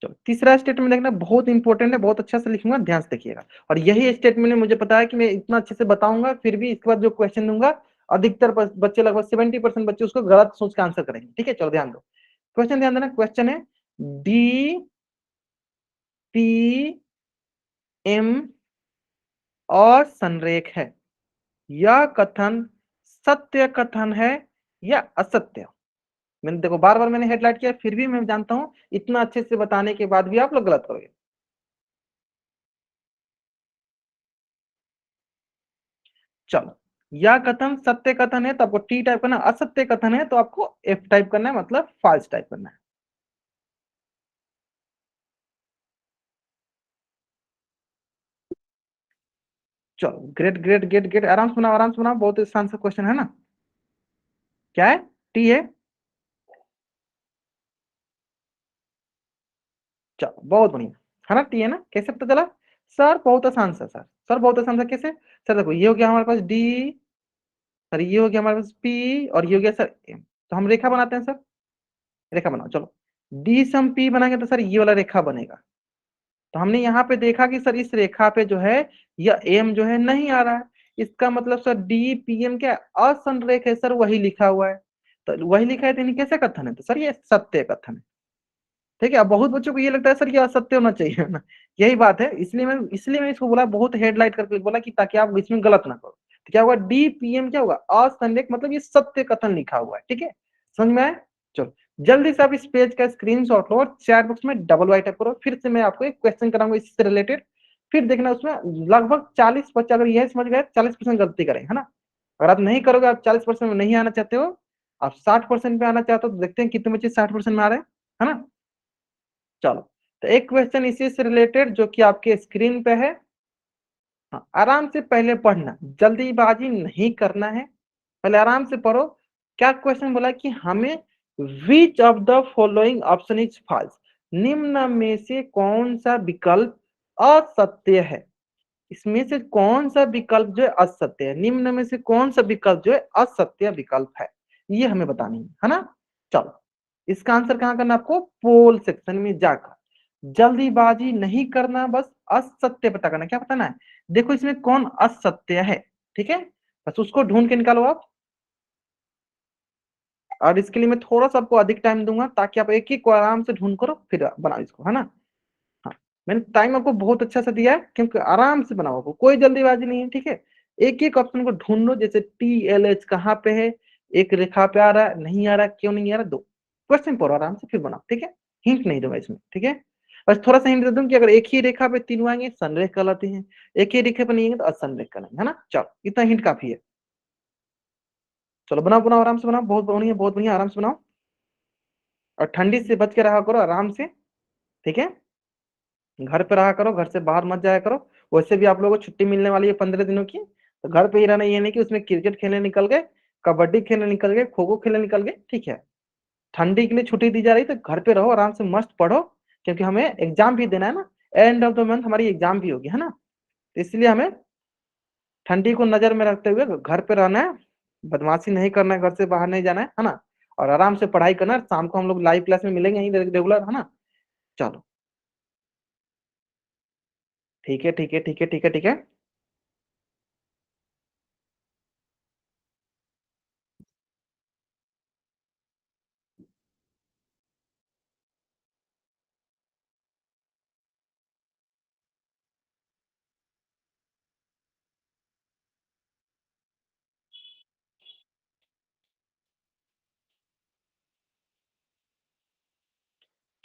चलो तीसरा स्टेटमेंट देखना बहुत इंपॉर्टेंट है, बहुत अच्छा से लिखूंगा, ध्यान से देखिएगा। और यही स्टेटमेंट मुझे पता है कि मैं इतना अच्छे से बताऊंगा, फिर भी इसके बाद जो क्वेश्चन दूंगा अधिकतर बच्चे लगभग 70% बच्चे उसको गलत सोच के आंसर करेंगे, ठीक है? चलो ध्यान दो, क्वेश्चन ध्यान देना, क्वेश्चन है डी पी एम और संरेख है, यह कथन सत्य कथन है या असत्य? मैंने देखो बार बार मैंने हेडलाइट किया, फिर भी मैं जानता हूं इतना अच्छे से बताने के बाद भी आप लोग गलत करोगे। चलो, यह कथन सत्य कथन है तो आपको टी टाइप करना, असत्य कथन है तो आपको एफ टाइप करना है, मतलब फॉल्स टाइप करना है। चलो ग्रेट ग्रेट ग्रेट ग्रेट, आराम से बनाओ, आराम से बनाओ, बहुत आसान सा क्वेश्चन है ना। क्या है? टी है। चलो बहुत बढ़िया, है ना? टी है ना? कैसे पता चला? सर बहुत आसान सा, सर बहुत आसान सा, कैसे? सर देखो ये हो गया हमारे पास डी, सर ये हो गया हमारे पास पी और ये हो गया सर एम, तो हम रेखा बनाते हैं सर, रेखा बनाओ चलो। डी सम पी बनाएंगे तो सर ये वाला रेखा बनेगा, तो हमने यहाँ पे देखा कि सर इस रेखा पे जो है यह एम जो है नहीं आ रहा है, इसका मतलब सर डी पी एम क्या असंरेख है सर, वही लिखा हुआ है, तो वही लिखा है तो यानी कैसे कथन है? तो सर ये सत्य कथन है, ठीक है? अब बहुत बच्चों को ये लगता है सर ये असत्य होना चाहिए ना, यही बात है, इसलिए मैं इसको बोला बहुत हेडलाइट करके बोला कि ताकि आप इसमें गलत ना करो। तो क्या होगा? डी पी एम क्या होगा? असंरेख, मतलब ये सत्य कथन लिखा हुआ है, ठीक है? समझ में आया? चलो जल्दी से आप इस पेज का स्क्रीनशॉट लो और चैट बॉक्स में डबल वाइट करो, फिर से मैं आपको एक क्वेश्चन कराऊंगा इससे रिलेटेड, फिर देखना उसमें लगभग 40 बच्चे अगर यह समझ गए 40% गलती करें, है ना? अगर आप नहीं करोगे, आप 40% में नहीं आना चाहते हो, आप 60% पे आना चाहते हो, तो देखते हैं कितने बच्चे 60% में आ रहे हैं, है ना? चलो, तो एक क्वेश्चन इसी से रिलेटेड जो कि आपके स्क्रीन पे है। हाँ, आराम से पहले पढ़ना, जल्दीबाजी नहीं करना है, पहले आराम से पढ़ो। क्या क्वेश्चन बोला कि हमें which of the following option is false, निम्न में से कौन सा विकल्प असत्य है? इसमें से कौन सा विकल्प जो है असत्य है, निम्न में से कौन सा विकल्प जो है असत्य विकल्प है, ये हमें बतानी है ना? चलो, इसका आंसर कहां करना आपको? पोल सेक्शन में जाकर, जल्दीबाजी नहीं करना, बस असत्य पता करना। क्या बताना है? देखो इसमें कौन असत्य है, ठीक है? बस उसको ढूंढ के निकालो आप, और इसके लिए मैं थोड़ा सा आपको अधिक टाइम दूंगा ताकि आप एक एक को आराम से ढूंढ करो फिर बनाओ इसको, है ना? हाँ, मैंने टाइम आपको बहुत अच्छा से दिया है क्योंकि आराम से बनाओ, आपको कोई जल्दीबाजी नहीं है, ठीक है? एक एक ऑप्शन को ढूंढ लो, जैसे टी एल एच कहाँ पे है, एक रेखा पे आ रहा है, नहीं आ रहा, क्यों नहीं आ रहा, दो क्वेश्चन पढ़ो आराम से फिर बनाओ, ठीक है? हिंट नहीं दूंगा इसमें, ठीक है? बस थोड़ा सा हिंट दे दूं कि अगर एक ही रेखा पे तीनों आएंगे संरेख कहलाते हैं, एक ही रेखा पे नहीं आएंगे तो असंरेख कहलाएंगे, है ना? चलो इतना हिंट काफी है। चलो बनाओ बनाओ, आराम से बनाओ, बहुत बढ़िया बहुत बढ़िया, आराम से बनाओ, और ठंडी से बच के रहा करो आराम से, ठीक है? घर पे रहा करो, घर से बाहर मत जाया करो। वैसे भी आप लोगों को छुट्टी मिलने वाली है 15 दिनों की, तो घर पे ही रहना, ये नहीं कि उसमें क्रिकेट खेलने निकल गए, कबड्डी खेलने निकल गए, खो खो खेलने निकल गए, ठीक है? ठंडी के लिए छुट्टी दी जा रही तो घर पे रहो, आराम से मस्त पढ़ो, क्योंकि हमें एग्जाम भी देना है ना, एंड ऑफ द मंथ हमारी एग्जाम भी होगी, है ना? तो इसलिए हमें ठंडी को नजर में रखते हुए घर पे रहना है, बदमाशी नहीं करना है, घर से बाहर नहीं जाना है ना? और आराम से पढ़ाई करना है, शाम को हम लोग लाइव क्लास में मिलेंगे यहीं रेगुलर, है ना? चलो। ठीक है ठीक है ठीक है ठीक है ठीक है।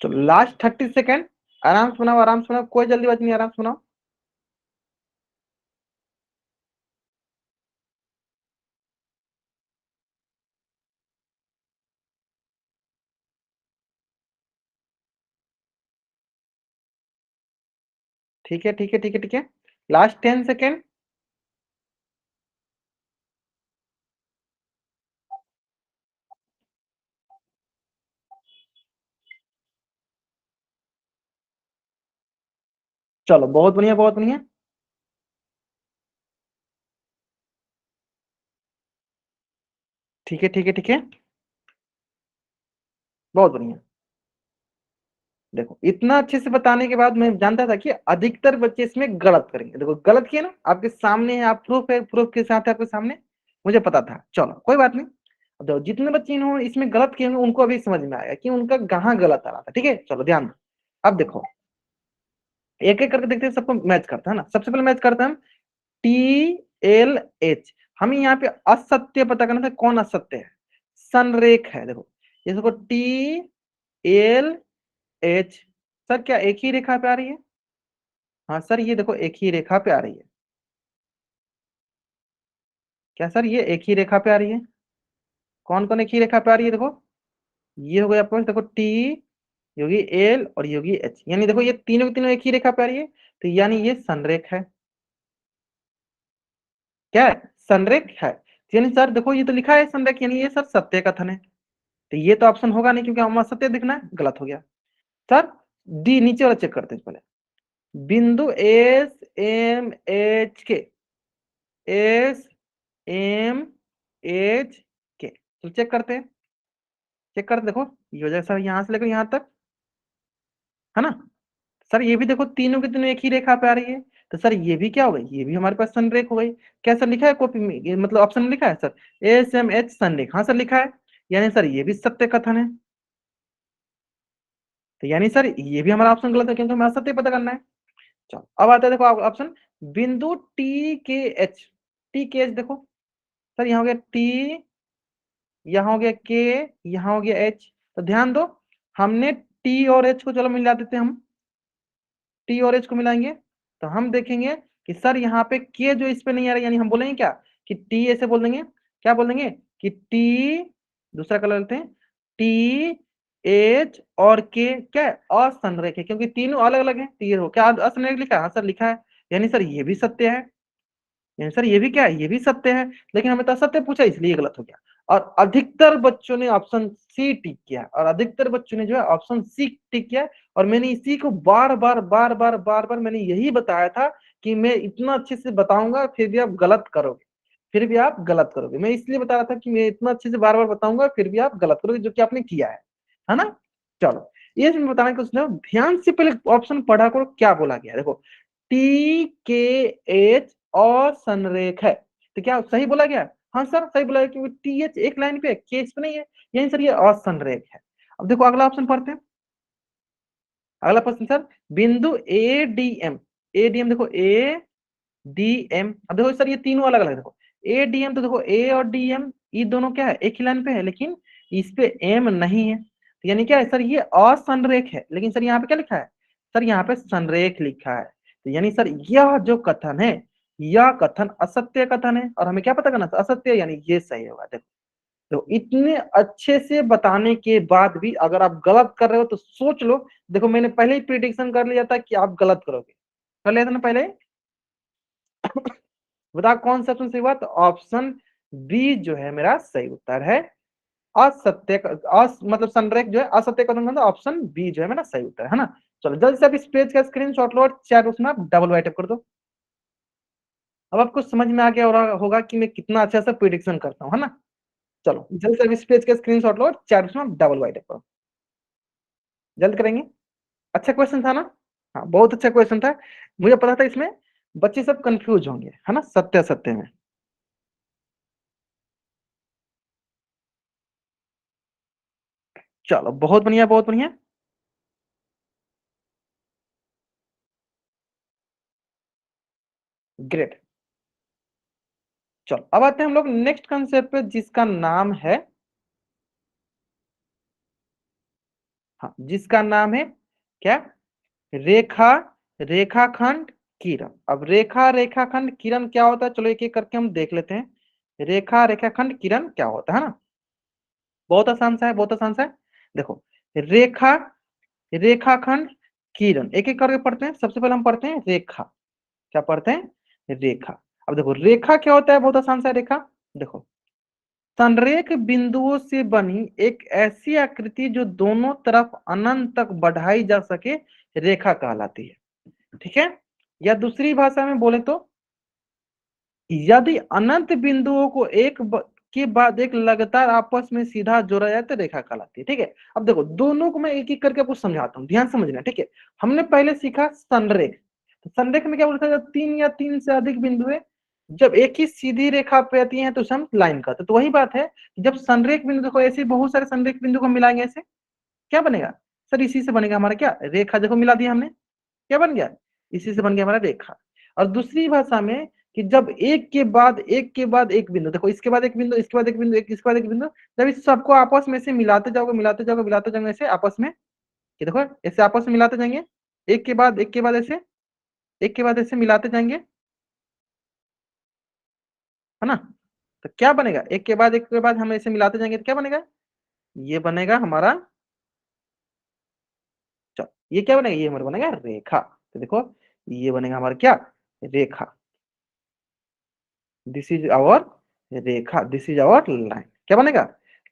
चलो लास्ट 30 सेकेंड, आराम से बनाओ आराम से बनाओ, कोई जल्दीबाजी नहीं, आराम से बनाओ। ठीक है ठीक है ठीक है ठीक है, लास्ट 10 सेकेंड। चलो बहुत बढ़िया बहुत बढ़िया। ठीक है ठीक है ठीक है, बहुत बढ़िया। देखो इतना अच्छे से बताने के बाद मैं जानता था कि अधिकतर बच्चे इसमें गलत करेंगे। देखो गलत किए ना, आपके सामने है, आप प्रूफ है, प्रूफ के साथ है आपके सामने, मुझे पता था। चलो कोई बात नहीं। अब देखो जितने बच्चे इन्होंने इसमें गलत किए होंगे उनको अभी समझ में आएगा कि उनका कहाँ गलत आ रहा था। ठीक है चलो ध्यान दो। अब देखो एक एक करके देखते हैं, सबको मैच करता है ना। सबसे पहले मैच करते हैं हम TLH। हमें यहाँ पे असत्य पता करना था, कौन असत्य है? संरेख है। देखो ये देखो TLH, सर क्या एक ही रेखा पे आ रही है? हाँ सर ये देखो एक ही रेखा पे आ रही है। क्या सर ये एक ही रेखा पे आ रही है? कौन कौन एक ही रेखा पे आ रही है? देखो ये हो गया आपके पास, देखो T, ये होगी L और ये होगी H, यानी देखो ये तीनों की तीनों एक ही रेखा पे आ रही है, तो यानी ये संरेख है। क्या है? संरेख है। यानी सर देखो ये तो लिखा है संरेख, यानी ये सर सत्य कथन है। तो ये तो ऑप्शन होगा नहीं क्योंकि हमें असत्य दिखना है, गलत हो गया। सर डी नीचे वाला चेक करते हैं पहले। बिंदु एस एम एच के तो चेक करते हैं, चेक करते देखो, ये हो जाएगा सर यहाँ से लेकर यहाँ तक, है ना? सर ये भी देखो तीनों के तीनों एक ही रेखा पे आ रही है, तो सर ये भी क्या हो गई? ये भी हमारे पास संरेख हो गई। क्या सर लिखा है कॉपी में? ये मतलब ऑप्शन में लिखा है सर ASMH संरेख, हाँ सर लिखा है। यानी सर ये भी सत्य कथन है। तो यानी सर ये भी हमारा ऑप्शन गलत है क्योंकि हमें असत्य पता करना है। चलो अब आता है देखो ऑप्शन बिंदु टी के एच देखो, सर यहाँ हो गया टी, यहाँ हो गया के, यहाँ हो गया एच। तो ध्यान दो, हमने टी और एच को चलो मिला देते हैं हम, टी और एच को मिलाएंगे तो हम देखेंगे कि सर यहाँ पे के जो इस पे नहीं आ रहा, यानी हम बोलेंगे क्या कि टी ऐसे बोल देंगे, क्या बोल देंगे कि टी, दूसरा कलर लेते हैं, टी एच और के क्या है? असंरेख है क्योंकि तीनों अलग अलग है। टी हो क्या असंरेख लिखा है? हाँ सर लिखा है। यानी सर ये भी सत्य है, यानी सर ये भी क्या है? ये भी सत्य है। लेकिन हमें तो असत्य पूछा इसलिए गलत हो गया। और अधिकतर बच्चों ने ऑप्शन सी टिक किया और अधिकतर बच्चों ने जो है ऑप्शन सी टिक किया। और मैंने इसी को बार बार बार बार बार बार मैंने यही बताया था कि मैं इतना अच्छे से बताऊंगा फिर भी आप गलत करोगे, फिर भी आप गलत करोगे। मैं इसलिए बता रहा था कि मैं इतना अच्छे से बार बार बताऊंगा फिर भी आप गलत करोगे, जो कि आपने किया है ना? चलो ये मैं बताना कि उसने ध्यान से पहले ऑप्शन पढ़ा करो क्या बोला गया। देखो TKH और संरेख है, तो क्या सही बोला गया? हाँ सर सही बोला गया क्योंकि TH एक लाइन पे है, के इस पे नहीं है, यानी सर ये असंरेख है। अब देखो अगला ऑप्शन पढ़ते हैं। अगला प्रश्न सर बिंदु ADM देखो ADM, अब देखो सर ये तीनों अलग अलग देखो ADM, तो देखो A और DM ये दोनों क्या है? एक ही लाइन पे है, लेकिन इस पे M नहीं है, तो यानी क्या है सर? ये असंरेख है। लेकिन सर यहाँ पे क्या लिखा है? सर यहाँ पे संरेख लिखा है, तो यानी सर यह जो कथन है, यह कथन असत्य कथन है। और हमें क्या पता करना था? असत्य, यानी ये सही होगा। देखो तो इतने अच्छे से बताने के बाद भी अगर आप गलत कर रहे हो तो सोच लो। देखो मैंने पहले ही प्रिडिक्शन कर लिया था कि आप गलत करोगे, कर लिया था ना पहले। बताओ कौन सा ऑप्शन सही हुआ? तो ऑप्शन बी जो है मेरा सही उत्तर है। असत्य मतलब संरेख जो है असत्य कथन, मतलब ऑप्शन बी जो है मेरा सही उत्तर है ना? चलो जल्दी से आप इस पेज का स्क्रीनशॉट लो और चैट उसमें आप डबल वाइट कर दो। अब आपको समझ में आ गया होगा कि मैं कितना अच्छा सा प्रिडिक्शन करता हूँ, है ना? चलो जल्दी से आप इस पेज का स्क्रीनशॉट लो और चैट उसमें आप डबल वाइट करो, जल्द करेंगे। अच्छा क्वेश्चन था ना? हाँ बहुत अच्छा क्वेश्चन था। मुझे पता था इसमें बच्चे सब कंफ्यूज होंगे, है ना, सत्य असत्य में। चलो बहुत बढ़िया, बहुत बढ़िया। ग्रेट। चलो अब आते हैं हम लोग नेक्स्ट कंसेप्ट पे, जिसका नाम है, हाँ, जिसका नाम है क्या, रेखा, रेखाखंड, किरण। अब रेखा, रेखाखंड, किरण क्या होता है, चलो एक एक करके हम देख लेते हैं। रेखा, रेखाखंड, किरण क्या होता है ना। बहुत आसान सा है, बहुत आसान सा है। देखो, रेखा, रेखाखंड, किरण, एक एक करके पढ़ते हैं। सबसे पहले हम पढ़ते हैं रेखा। क्या पढ़ते हैं, रेखा। अब देखो रेखा क्या होता है, बहुत आसान सा है। रेखा देखो, संरेख बिंदुओं से बनी एक ऐसी आकृति जो दोनों तरफ अनंत तक बढ़ाई जा सके, रेखा कहलाती है। ठीक है, या दूसरी भाषा में बोले तो, यदि अनंत बिंदुओं को के बाद एक लगातार आपस में सीधा जोड़ा जाए तो रेखा कहलाती है। ठीक है, अब देखो दोनों को मैं एक एक करके आपको समझाता हूँ, ध्यान समझना। ठीक है, हमने पहले सीखा संरेख। तो संरेख में क्या बोलता है, जब तीन या तीन से अधिक बिंदुएं जब एक ही सीधी रेखा पे आती हैं तो उसे हम लाइन कहते हैं। तो वही बात है, जब संरेख बिंदु को, ऐसे बहुत सारे संरेख बिंदु को मिलाएंगे, ऐसे क्या बनेगा सर, इसी से बनेगा हमारा क्या, रेखा। देखो मिला दिया हमने, क्या बन गया, इसी से बन गया हमारा रेखा। और दूसरी भाषा में, कि जब एक के बाद एक के बाद एक बिंदु, देखो इसके बाद एक बिंदु, इसके बाद एक बिंदु, एक इसके बाद एक बिंदु, जब इस सबको आपस में से मिलाते जाओगे, मिलाते जाओगे, मिलाते जाओगे ऐसे आपस में, कि देखो ऐसे आपस में मिलाते जाएंगे, एक के बाद एक के बाद ऐसे, एक के बाद ऐसे मिलाते जाएंगे, है ना। तो क्या बनेगा, एक के बाद एक के बाद हम ऐसे मिलाते जाएंगे तो क्या बनेगा, ये बनेगा हमारा, चलो ये क्या बनेगा, ये हमारा बनेगा रेखा। तो देखो ये बनेगा हमारा क्या, रेखा। दिस इज आवर रेखा, दिस इज आवर लाइन। क्या बनेगा,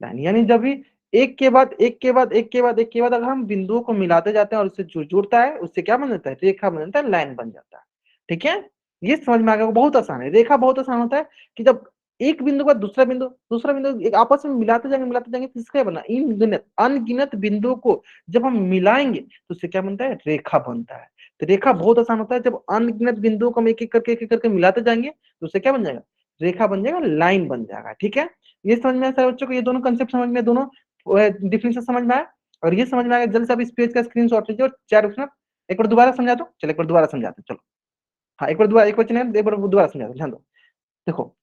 लाइन। यानी जब भी एक के बाद एक के बाद एक के बाद एक के बाद अगर हम बिंदुओं को मिलाते जाते हैं और उससे जुड़ता है, उससे क्या बन जाता है, रेखा बन जाता है, लाइन बन जाता है। ठीक है, ये समझ में आ गया, बहुत आसान है। रेखा बहुत आसान होता है कि जब एक बिंदु का दूसरा बिंदु, दूसरा बिंदु एक आपस में मिलाते जाएंगे तो इसका बना, इन गिनत अनगिनत बिंदुओं को जब हम मिलाएंगे तो उससे क्या बनता है, रेखा बनता है। तो रेखा बहुत आसान होता है, जब अनगिनत बिंदुओं को हम एक एक करके मिलाते जाएंगे तो उससे क्या बन जाएगा, रेखा बन जाएगा, लाइन बन जाएगा। ठीक है, ये समझ में आया बच्चों को, ये दोनों कंसेप्ट समझ में, दोनों डिफिनेशन समझ में आया। और ये समझ में आया, जल्द से अब इस पेज का स्क्रीनशॉट लीजिए और चैट ऑप्शन एक बार दोबारा समझा दो। चलो एक बार दोबारा समझाते हैं, चलो। हाँ एक बार दोबारा, एक क्वेश्चन है, एक बार दोबारा समझा दो, ध्यान दो। देखो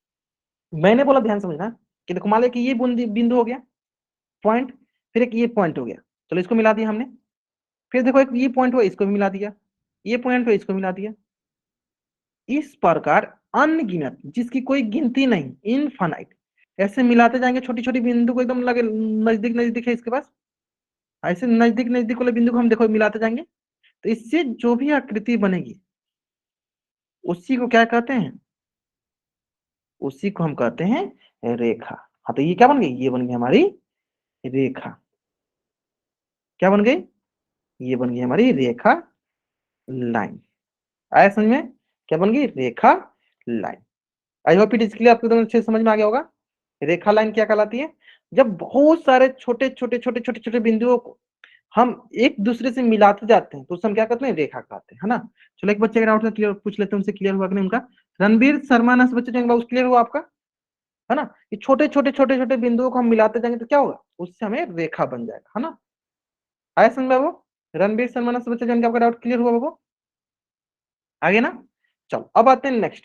मैंने बोला ध्यान समझना, कि देखो मान लिया कि ये बिंदु हो गया पॉइंट, फिर एक ये पॉइंट हो गया, चलो इसको मिला दिया हमने। फिर देखो एक ये पॉइंट हुआ, इसको भी मिला दिया, ये पॉइंट हुआ, इसको मिला दिया। इस प्रकार अनगिनत, जिसकी कोई गिनती नहीं, इनफाइनाइट, ऐसे मिलाते जाएंगे छोटी छोटी बिंदु को, एकदम लगे नजदीक नजदीक है इसके पास, ऐसे नजदीक नजदीक वाले बिंदु को हम देखो मिलाते जाएंगे, तो इससे जो भी आकृति बनेगी उसी को क्या कहते हैं, उसी को हम कहते हैं रेखा। हाँ तो ये क्या बन गई, ये बन गई हमारी रेखा। क्या बन गई, ये बन गई हमारी रेखा, लाइन। आया समझ में, क्या बन गई, रेखा, line. I hope it is clear, आपको एकदम अच्छे से समझ में आ गया होगा। रेखा लाइन क्या कहलाती है, जब बहुत सारे छोटे छोटे छोटे छोटे छोटे बिंदुओं को हम एक दूसरे से मिलाते जाते हैं तो उसे हम क्या कहते हैं, रेखा कहते हैं, है ना। चलो एक बच्चे का डाउट क्लियर पूछ लेते हैं, उनसे क्लियर हुआ कि नहीं उनका। रणबीर शर्मा ना बच्चे जो क्लियर हुआ आपका, है ना। कि छोटे छोटे छोटे छोटे बिंदुओं को हम मिलाते जाएंगे तो क्या होगा, उससे हमें रेखा बन जाएगा, है ना। आया समझ में बाबू, रणबीर शर्मा ना बच्चे जो आपका डाउट क्लियर हुआ बाबू, आगे ना। चलो अब आते हैं नेक्स्ट,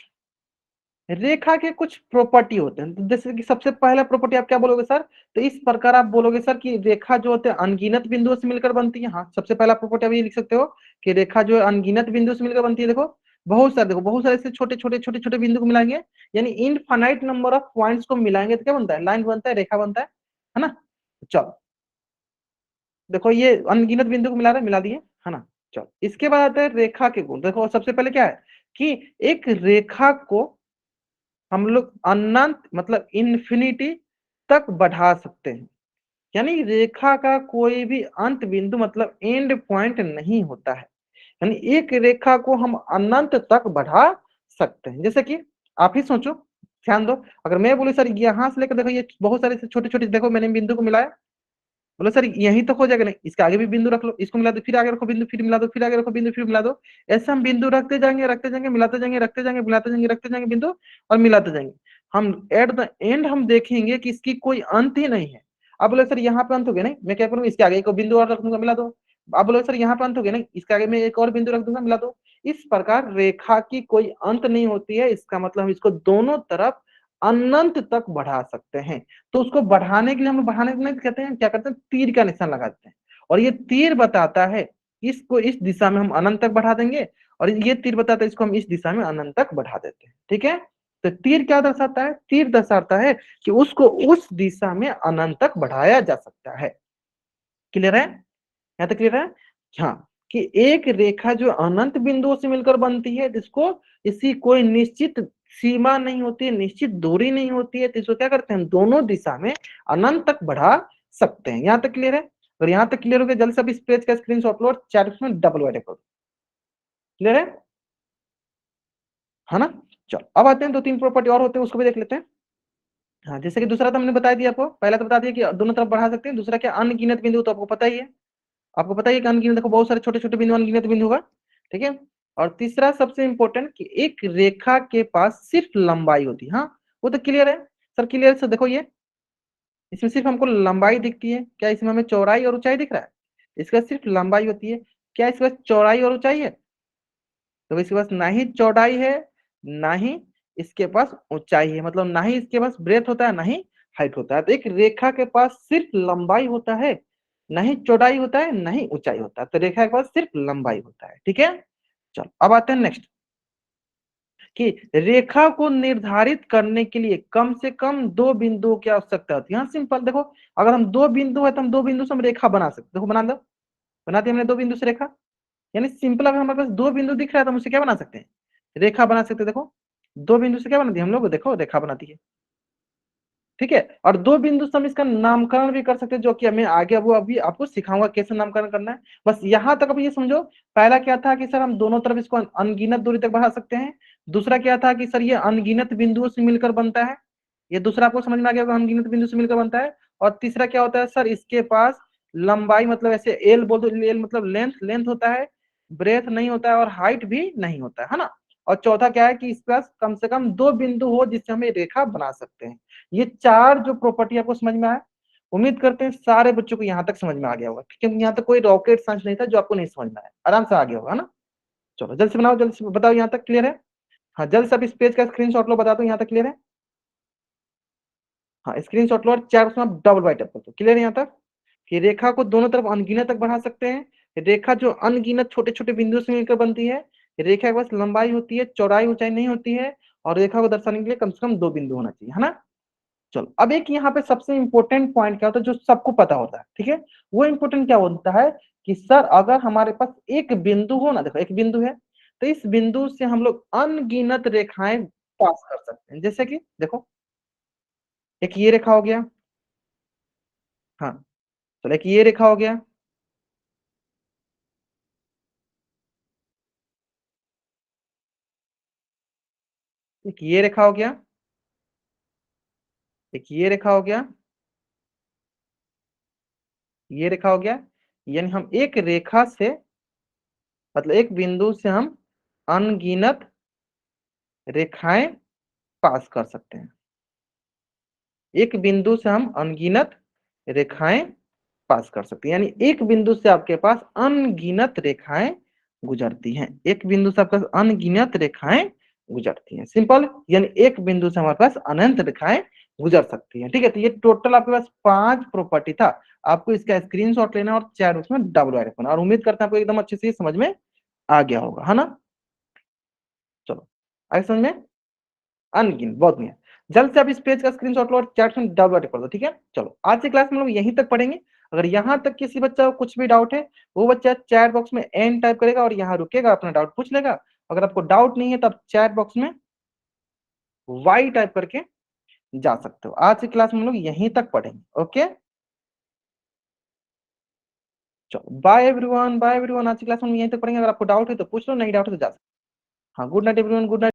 रेखा के कुछ प्रॉपर्टी होते हैं। तो जैसे कि सबसे पहला प्रॉपर्टी आप क्या बोलोगे सर, तो इस प्रकार आप बोलोगे सर कि रेखा जो होते हैं अनगिनत बिंदुओं से मिलकर बनती है। हाँ सबसे पहला प्रॉपर्टी आप ये लिख सकते हो कि रेखा जो है अनगिनत बिंदुओं से मिलकर बनती है। देखो बहुत सारे, देखो बहुत सारे से छोटे छोटे छोटे छोटे बिंदु को मिलाएंगे, यानी इनफाइनाइट नंबर ऑफ पॉइंट्स को मिलाएंगे तो क्या बनता है, लाइन बनता है, रेखा बनता है ना। चलो देखो ये अनगिनत बिंदु को मिला रहे, मिला दिए, है ना। चलो इसके बाद आते हैं रेखा के गुण। देखो सबसे पहले क्या है कि एक रेखा को हम लोग अनंत मतलब इन्फिनिटी तक बढ़ा सकते हैं। यानी रेखा का कोई भी अंत बिंदु मतलब एंड पॉइंट नहीं होता है, यानी एक रेखा को हम अनंत तक बढ़ा सकते हैं। जैसे कि आप ही सोचो, ध्यान दो, अगर मैं बोलूं सर यहां से लेकर देखो ये बहुत सारे छोटे छोटे, देखो मैंने बिंदु को मिलाया, बोलो सर यहीं तक हो जाएगा, नहीं इसके आगे भी बिंदु रख लो, इसको मिला दो, फिर आगे रखो बिंदु, फिर मिला दो, फिर आगे रखो बिंदु, फिर मिला दो। ऐसे हम बिंदु रखते जाएंगे मिलाते जाएंगे, रखते जाएंगे मिलाते जाएंगे, रखते जाएंगे बिंदु और मिलाते जाएंगे। हम एट द एंड हम देखेंगे कि इसकी कोई अंत ही नहीं है। अब बोले सर यहाँ पे अंत हो गया, नहीं मैं क्या करूँ, इसके आगे एक और बिंदु और रख दूंगा, मिला दो। अब बोले सर यहाँ पे अंत हो गया, नहीं इसके आगे मैं एक और बिंदु रख दूंगा, मिला दो। इस प्रकार रेखा की कोई अंत नहीं होती है, इसका मतलब हम इसको दोनों तरफ अनंत तक बढ़ा सकते हैं। तो उसको बढ़ाने के लिए हम लोग बढ़ाने के लिए कहते हैं, क्या करते हैं, तीर का निशान लगाते हैं। और ये तीर बताता है इसको इस दिशा में हम अनंत तक बढ़ा देंगे, और ये तीर बताता है इसको हम इस दिशा में अनंत तक बढ़ा देते हैं। ठीक है, तो तीर क्या दर्शाता है, तीर दर्शाता है कि उसको उस दिशा में अनंत तक बढ़ाया जा सकता है। क्लियर है, यहाँ तक क्लियर है। हाँ, कि एक रेखा जो अनंत बिंदुओं से मिलकर बनती है, जिसको इसी कोई निश्चित सीमा नहीं होती है, निश्चित दूरी नहीं होती है, तो इसको क्या करते हैं, हम दोनों दिशा में अनंत तक बढ़ा सकते हैं। यहाँ तक क्लियर है। और यहाँ तक क्लियर हो गया, जल्द से इस पेज का स्क्रीनशॉट लो और चैट में डबल वाइड करो। क्लियर है ना। चलो अब आते हैं, दो तीन प्रॉपर्टी और होते हैं, उसको भी देख लेते हैं। हाँ, जैसे कि दूसरा तो हमने बता दिया आपको, पहला तो बता दिया कि दोनों तरफ बढ़ा सकते हैं, दूसरा क्या, अनगिनत बिंदु, तो आपको पता ही है। आपको पता ही है कि अनगिनत, देखो बहुत सारे छोटे छोटे बिंदु अनगिनत बिंदु होगा। ठीक है, और तीसरा सबसे इंपॉर्टेंट कि एक रेखा के पास सिर्फ लंबाई होती है। हाँ, वो तो क्लियर है सर, क्लियर से देखो, ये इसमें सिर्फ हमको लंबाई दिखती है, क्या इसमें हमें चौड़ाई और ऊंचाई दिख रहा है? इसका सिर्फ लंबाई होती है, क्या इसके पास चौड़ाई और ऊंचाई है? तो इसके पास ना ही चौड़ाई है, ना ही इसके पास ऊंचाई है, मतलब ना ही इसके पास ब्रेथ होता है, ना ही हाइट होता है। तो एक रेखा के पास सिर्फ लंबाई होता है, ना ही चौड़ाई होता है, ना ही ऊंचाई होता है। तो रेखा के पास सिर्फ लंबाई होता है। ठीक है, चलो अब आते हैं नेक्स्ट, कि रेखा को निर्धारित करने के लिए कम से कम दो बिंदुओं की आवश्यकता होती है। यहाँ सिंपल देखो, अगर हम दो बिंदु है तो हम दो बिंदु से हम रेखा बना सकते, देखो बना दो, बना दी हमने दो बिंदु से रेखा। यानी सिंपल, अगर हमारे पास दो बिंदु दिख रहा है तो हम उससे क्या बना सकते हैं, रेखा बना सकते हैं। देखो दो बिंदु से क्या बना दिया हम लोग, देखो रेखा बना दी है। ठीक है, और दो बिंदु से हम इसका नामकरण भी कर सकते हैं, जो कि हमें आगे वो अभी आपको सिखाऊंगा कैसे नामकरण करना है। बस यहां तक अब ये समझो, पहला क्या था कि सर हम दोनों तरफ इसको अनगिनत दूरी तक बढ़ा सकते हैं। दूसरा क्या था कि सर ये अनगिनत बिंदुओं से मिलकर बनता है। ये दूसरा आपको समझ में आ गया होगा, अनगिनत बिंदु से मिलकर बनता है। और तीसरा क्या होता है सर, इसके पास लंबाई मतलब ऐसे एल बोल दो, एल मतलब लेंथ, लेंथ होता है, ब्रेथ नहीं होता है, और हाइट भी नहीं होता है ना। और चौथा क्या है कि इसके पास कम से कम दो बिंदु हो जिससे हम रेखा बना सकते हैं। ये चार जो प्रॉपर्टी आपको समझ में आया, उम्मीद करते हैं सारे बच्चों को यहाँ तक समझ में आ गया होगा, क्योंकि यहाँ तक कोई रॉकेट साइंस नहीं था जो आपको नहीं समझ में आया, आराम से आ गया होगा ना। चलो जल्द से बनाओ, जल्द से बताओ, यहाँ तक क्लियर है। हाँ, जल्द से आप इस पेज का स्क्रीनशॉट लो, बता दो यहाँ तक क्लियर है। हाँ, स्क्रीनशॉट लो और चार उसमें डबल बाइट कर दो, क्लियर है यहाँ तक, कि रेखा को दोनों तरफ अनगिनत तक बढ़ा सकते हैं। रेखा जो अनगिनत छोटे छोटे बिंदुओं से मिलकर बनती है, रेखा के पास लंबाई होती है, चौड़ाई ऊंचाई नहीं होती है, और रेखा को दर्शाने के लिए कम से कम दो बिंदु होना चाहिए, है ना। चलो अब एक यहाँ पे सबसे इंपॉर्टेंट पॉइंट क्या होता है जो सबको पता होता है, ठीक है, वो इंपॉर्टेंट क्या होता है कि सर अगर हमारे पास एक बिंदु हो ना, देखो एक बिंदु है, तो इस बिंदु से हम लोग अनगिनत रेखाएं पास कर सकते हैं। जैसे कि देखो, एक ये रेखा हो गया, हाँ, चलो एक ये रेखा हो गया, एक ये रेखा हो गया, एक ये रेखा हो गया, ये रेखा हो गया। यानी हम एक रेखा से, मतलब एक बिंदु से हम अनगिनत रेखाएं पास कर सकते हैं। एक बिंदु से हम अनगिनत रेखाएं पास कर सकते हैं, यानी एक बिंदु से आपके पास अनगिनत रेखाएं गुजरती हैं, एक बिंदु से आपके पास अनगिनत रेखाएं गुजरती हैं, सिंपल। यानी एक बिंदु से हमारे पास अनंत रेखाएं गुजर सकती हैं। ठीक है, तो ये टोटल आपके पास पांच प्रॉपर्टी था, आपको इसका स्क्रीनशॉट लेना और चार उसमें डबल रखना, और उम्मीद करते हैं आपको एकदम अच्छे से समझ में आ गया होगा, है ना। चलो आगे समझ में, अनगिन, बहुत बढ़िया। जल्द से आप इस पेज का स्क्रीनशॉट लो और चैट में डाउनलोड कर दो, ठीक है। चलो आज की क्लास में लोग यहीं तक पढ़ेंगे। अगर यहाँ तक किसी बच्चा को कुछ भी डाउट है, वो बच्चा चैट बॉक्स में एन टाइप करेगा और यहाँ रुकेगा, अपना डाउट पूछ लेगा। अगर आपको डाउट नहीं है तो आप चैट बॉक्स में वाई टाइप करके जा सकते हो। आज की क्लास में हम लोग यहीं तक पढ़ेंगे, ओके। चलो बाय एवरीवन, बाय एवरीवन, आज की क्लास में हम यहीं तक पढ़ेंगे। अगर आपको डाउट है तो पूछ लो, नहीं डाउट है तो जा सकते हो। हाँ, good night everyone, good night.